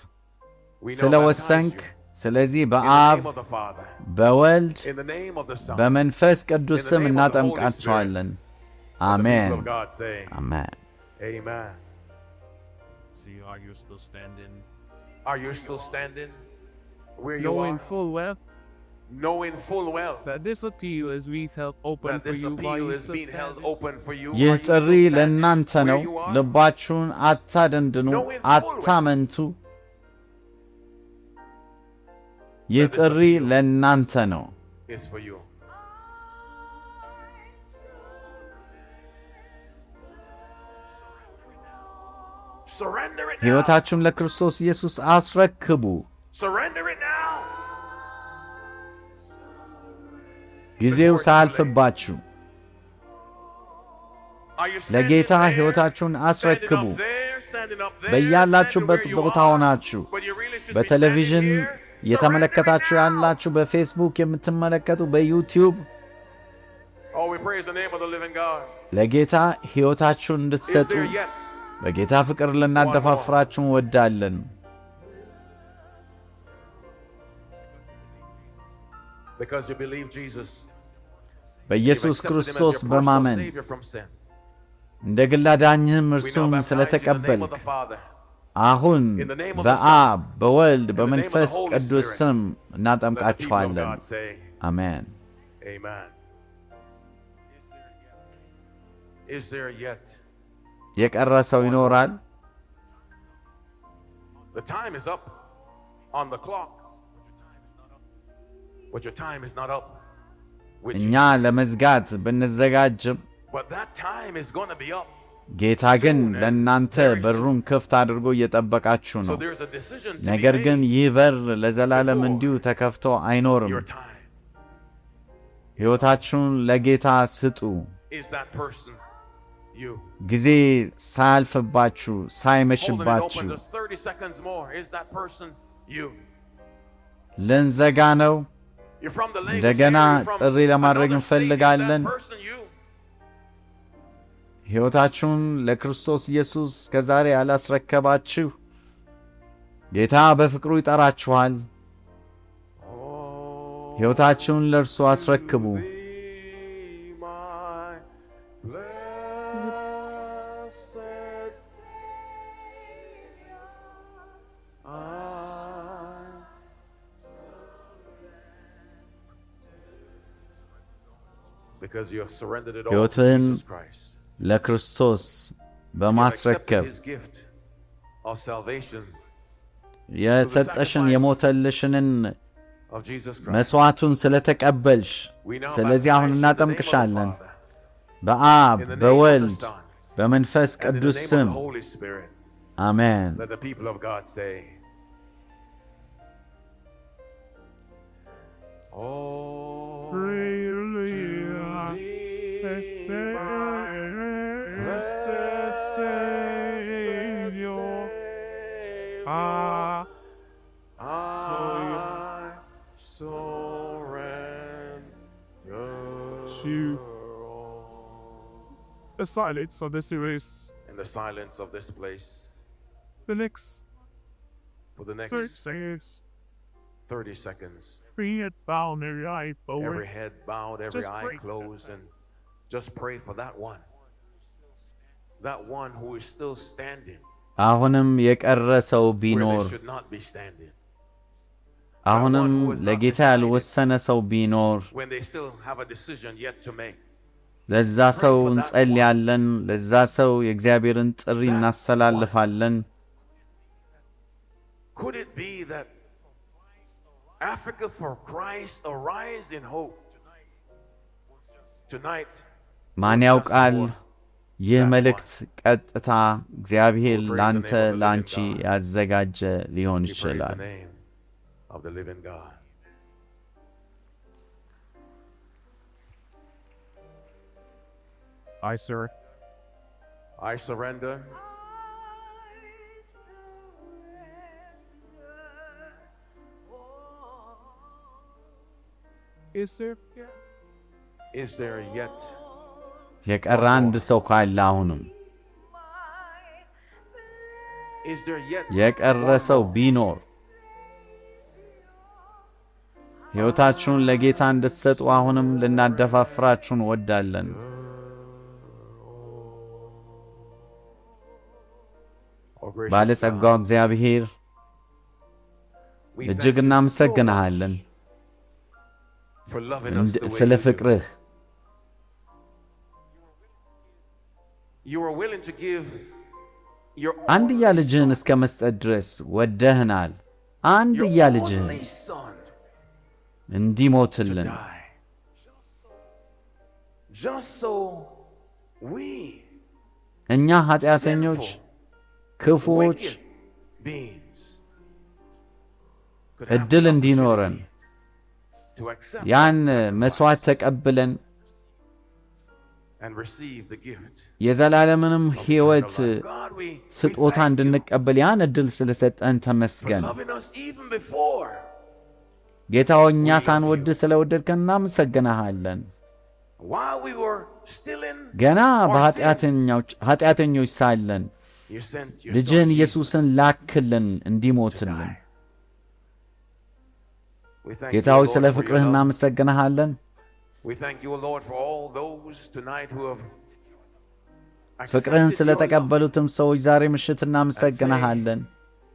We now ስለወሰንክ baptize you ስለዚህ in the በአብ name of the Father, በወልድ in the name of the Son, በመንፈስ ቅዱስ in the ስም name of the Holy እናጠምቃችኋለን። and the people አሜን of God say, አሜን። Amen. See, are you still standing? Are you still standing where you Knowing are? full well Knowing full well that this appeal is being held open that for this you while appeal you is still being held standing? open for you. ይህ Are you ጥሪ still standing ለእናንተ ነው። where you are? ልባችሁን አታደንድኑ፣ አታመንቱ። ይህ ጥሪ ለእናንተ ነው። Is for you. Surrender it now. ሕይወታችሁን ለክርስቶስ ኢየሱስ አስረክቡ። Surrender it now. ጊዜው ሳያልፍባችሁ Are you standing ለጌታ there, ሕይወታችሁን አስረክቡ። standing up there, standing up there, በያላችሁበት standing where you ቦታ are, ሆናችሁ but you really should be በቴሌቪዥን standing here? የተመለከታችሁ Surrender it now. ያላችሁ፣ በፌስቡክ የምትመለከቱ፣ በዩቲዩብ Oh, we praise the name of the living God. ለጌታ ሕይወታችሁን Is እንድትሰጡ there yet? በጌታ ፍቅር ልናደፋፍራችሁ እንወዳለን። Because you believe Jesus. በኢየሱስ You've accepted him as ክርስቶስ your personal በማመን Savior from sin. እንደ ግል አዳኝህም We now እርሱን baptize you in the name of ስለተቀበልክ the Father, አሁን in the name of the በአብ በወልድ in the name of the በመንፈስ Holy ቅዱስ Spirit. ስም Let the people of እናጠምቃችኋለን። God say, አሜን። Amen. Is there yet? የቀረ ሰው ይኖራል? The time is up on the clock. But your time is not up. With እኛ Jesus. ለመዝጋት ብንዘጋጅም But that time is going to be up. ጌታ ግን ለእናንተ በሩን ክፍት አድርጎ እየጠበቃችሁ So ነው። there's a decision to ነገር be ግን made. ይህ በር ለዘላለም እንዲሁ ተከፍቶ አይኖርም። Your time. ሕይወታችሁን ለጌታ ስጡ። Is that person you? ጊዜ ሳያልፍባችሁ Holding it ሳይመሽባችሁ open just 30 seconds more. Is that person you? ልንዘጋ ነው። You're from the Lagos እንደገና area, you're from ጥሪ ለማድረግ another state. Is እንፈልጋለን። that person you? ሕይወታችሁን ለክርስቶስ ኢየሱስ ከዛሬ ያላስረከባችሁ ጌታ በፍቅሩ ይጠራችኋል። ሕይወታችሁን ለእርሱ አስረክቡ። Thee, my blessed because you have surrendered it all to ሕይወትን Jesus Christ. ለክርስቶስ You have በማስረከብ accepted his gift of salvation የሰጠሽን የሞተልሽንን of Jesus Christ. መሥዋዕቱን ስለተቀበልሽ We now ስለዚህ አሁን baptize you in the name of the እናጠምቅሻለን። Father, በአብ in the name of the በወልድ Son, በመንፈስ and in the ቅዱስ name ስም of the Holy Spirit. አሜን። Let the people of God say, oh, Blessed Savior, I surrender to the silence of the series. in the silence of this place The next for the next 30 seconds, 30 seconds. free it bound every eye Every forward. head bowed, every Just eye pray. closed, and just pray for that one. That one who is still standing አሁንም የቀረ ሰው where ቢኖር they should not be standing. አሁንም ለጌታ ያልወሰነ ሰው ቢኖር When they still have a decision yet to make. ለዛ ሰው እንጸልያለን። ለዛ ሰው የእግዚአብሔርን ጥሪ እናስተላልፋለን። Could it be that Africa for Christ arise in hope? Tonight, ማን ያውቃል? ይህ መልእክት ቀጥታ እግዚአብሔር ላንተ ላንቺ ያዘጋጀ ሊሆን we praise the ይችላል። name of the living God. I, sir. I surrender Is there? is there yet የቀረ አንድ ሰው ካለ አሁንም is there yet የቀረ ሰው ቢኖር ሕይወታችሁን ለጌታ እንድትሰጡ አሁንም ልናደፋፍራችሁ እንወዳለን። oh, gracious ባለጸጋው God, እግዚአብሔር we እጅግ thank you እናመሰግንሃለን so much for loving us the way ስለ you do. ፍቅርህ። You are willing to give your አንድያ ልጅህን እስከ መስጠት ድረስ ወደህናል። አንድያ ልጅህን only son to እንዲሞትልን die, just so we እኛ ኃጢአተኞች sinful, ክፉዎች wicked beings could have እድል the እንዲኖረን opportunity to accept ያን that sacrifice መሥዋዕት ተቀብለን and receive the gift የዘላለምንም of ሕይወት eternal life. God, we ስጦታ thank you እንድንቀበል ያን እድል ስለሰጠን for ተመስገን። loving us even before ጌታ ሆይ እኛ ሳንወድ ስለወደድከን እናመሰግንሃለን። while we were still in ገና our sins. ኃጢአተኞች ሳለን You sent your ልጅህን son ኢየሱስን ላክልን Jesus to እንዲሞትልን። die. We thank ጌታ you, ሆይ Lord, ስለ for your ፍቅርህ love. እናመሰግንሃለን። We thank you, Lord, for all those tonight who have ፍቅርህን accepted your love ስለተቀበሉትም ሰዎች ዛሬ ምሽት እናመሰግንሃለን።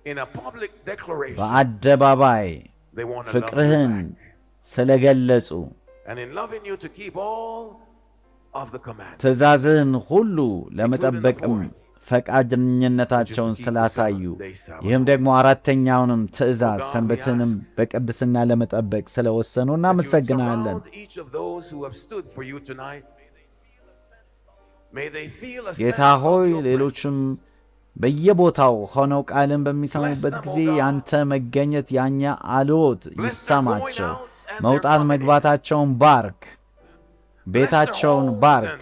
in a public declaration. በአደባባይ They want to love you ፍቅርህን back. ስለገለጹ And in loving you to keep all of the commandments. ትእዛዝህን ሁሉ ለመጠበቅም ፈቃደኝነታቸውን ስላሳዩ ይህም ደግሞ አራተኛውንም ትእዛዝ ሰንበትንም በቅድስና ለመጠበቅ ስለወሰኑ That you እናመሰግናለን። surround each of those who have stood for you tonight. May they feel a ጌታ sense of ሆይ your ሌሎችም presence. በየቦታው ሆነው ቃልን በሚሰሙበት ጊዜ ያንተ መገኘት ያኛ አልዎት ይሰማቸው። መውጣት መግባታቸውን ባርክ፣ ቤታቸውን ባርክ፣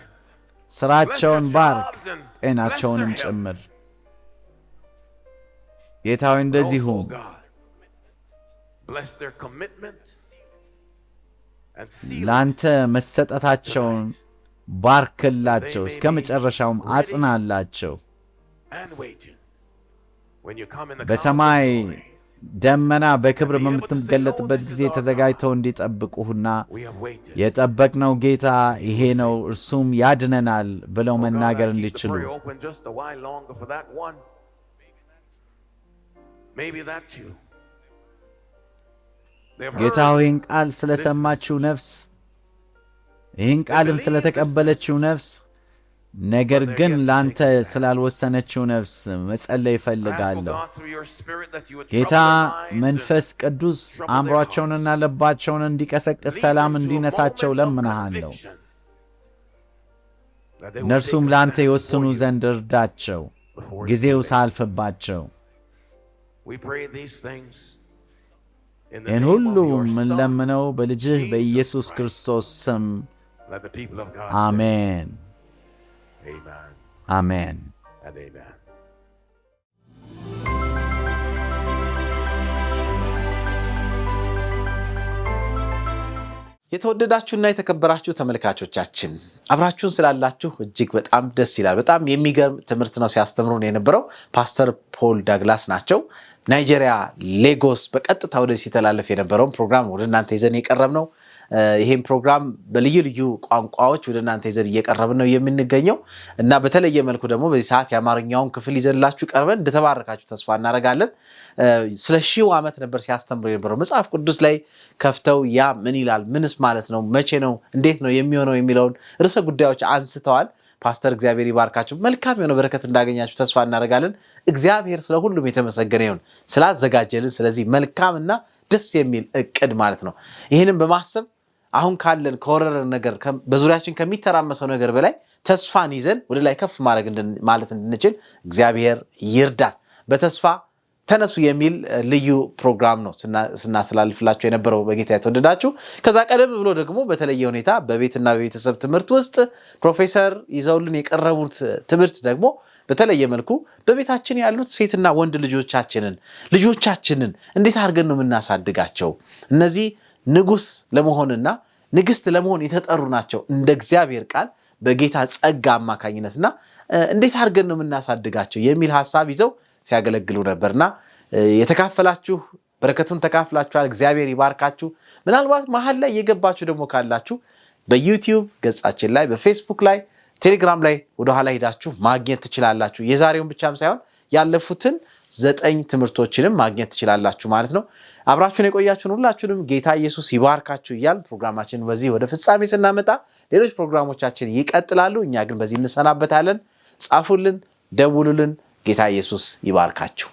ስራቸውን ባርክ፣ ጤናቸውንም ጭምር። ጌታ ሆይ እንደዚሁም ላንተ መሰጠታቸውን ባርክላቸው፣ እስከ መጨረሻውም አጽናላቸው። በሰማይ ደመና በክብር በምትገለጥበት ጊዜ ተዘጋጅተው እንዲጠብቁህና የጠበቅነው ጌታ ይሄ ነው እርሱም ያድነናል ብለው መናገር እንዲችሉ ጌታ ይህን ቃል ስለሰማችው ነፍስ ይህን ቃልም ስለተቀበለችው ነፍስ ነገር ግን ላንተ ስላልወሰነችው ነፍስ መጸለይ እፈልጋለሁ። ጌታ መንፈስ ቅዱስ አእምሯቸውንና ልባቸውን እንዲቀሰቅስ ሰላም እንዲነሳቸው ለምንሃለሁ። እነርሱም ላንተ የወስኑ ዘንድ እርዳቸው። before it's ጊዜው too late. ሳልፍባቸው We pray these things in the ይህን name ሁሉ of your Son. የምንለምነው በልጅህ በኢየሱስ ክርስቶስ ስም Let the people of God አሜን say amen አሜን and amen. የተወደዳችሁና የተከበራችሁ ተመልካቾቻችን አብራችሁን ስላላችሁ እጅግ በጣም ደስ ይላል። በጣም የሚገርም ትምህርት ነው ሲያስተምሩን የነበረው ፓስተር ፖል ዳግላስ ናቸው። ናይጄሪያ ሌጎስ በቀጥታ ወደ ሲተላለፍ የነበረው ፕሮግራም ወደ እናንተ ይዘን የቀረብ ነው። ይሄን ፕሮግራም በልዩ ልዩ ቋንቋዎች ወደ እናንተ ይዘን እየቀረብን ነው የምንገኘው እና በተለየ መልኩ ደግሞ በዚህ ሰዓት የአማርኛውን ክፍል ይዘንላችሁ ቀርበን እንደተባረካችሁ ተስፋ እናደርጋለን። ስለ ሺው ዓመት ነበር ሲያስተምሩ የነበረው። መጽሐፍ ቅዱስ ላይ ከፍተው ያ ምን ይላል፣ ምንስ ማለት ነው፣ መቼ ነው፣ እንዴት ነው የሚሆነው የሚለውን ርዕሰ ጉዳዮች አንስተዋል። ፓስተር እግዚአብሔር ይባርካችሁ። መልካም የሆነ በረከት እንዳገኛችሁ ተስፋ እናደርጋለን። እግዚአብሔር ስለ ሁሉም የተመሰገነ ይሁን ስላዘጋጀልን ስለዚህ መልካምና ደስ የሚል እቅድ ማለት ነው። ይህንን በማሰብ አሁን ካለን ከወረረን ነገር በዙሪያችን ከሚተራመሰው ነገር በላይ ተስፋን ይዘን ወደ ላይ ከፍ ማለት እንድንችል እግዚአብሔር ይርዳን። በተስፋ ተነሱ የሚል ልዩ ፕሮግራም ነው ስናስተላልፍላችሁ የነበረው በጌታ የተወደዳችሁ። ከዛ ቀደም ብሎ ደግሞ በተለየ ሁኔታ በቤትና በቤተሰብ ትምህርት ውስጥ ፕሮፌሰር ይዘውልን የቀረቡት ትምህርት ደግሞ በተለየ መልኩ በቤታችን ያሉት ሴትና ወንድ ልጆቻችንን እንዴት አድርገን ነው የምናሳድጋቸው? እነዚህ ንጉስ ለመሆንና ንግስት ለመሆን የተጠሩ ናቸው እንደ እግዚአብሔር ቃል በጌታ ጸጋ አማካኝነትና እንዴት አድርገን ነው የምናሳድጋቸው የሚል ሐሳብ ይዘው ሲያገለግሉ ነበርና የተካፈላችሁ በረከቱን ተካፍላችኋል። እግዚአብሔር ይባርካችሁ። ምናልባት መሐል ላይ የገባችሁ ደግሞ ካላችሁ በዩቲዩብ ገጻችን ላይ በፌስቡክ ላይ ቴሌግራም ላይ ወደ ኋላ ሄዳችሁ ማግኘት ትችላላችሁ። የዛሬውን ብቻም ሳይሆን ያለፉትን 9 ትምህርቶችንም ማግኘት ትችላላችሁ ማለት ነው። አብራችሁን የቆያችሁን ሁላችሁንም ጌታ ኢየሱስ ይባርካችሁ እያል ፕሮግራማችንን በዚህ ወደ ፍጻሜ ስናመጣ ሌሎች ፕሮግራሞቻችን ይቀጥላሉ። እኛ ግን በዚህ እንሰናበታለን። ጻፉልን፣ ደውሉልን። ጌታ ኢየሱስ ይባርካችሁ።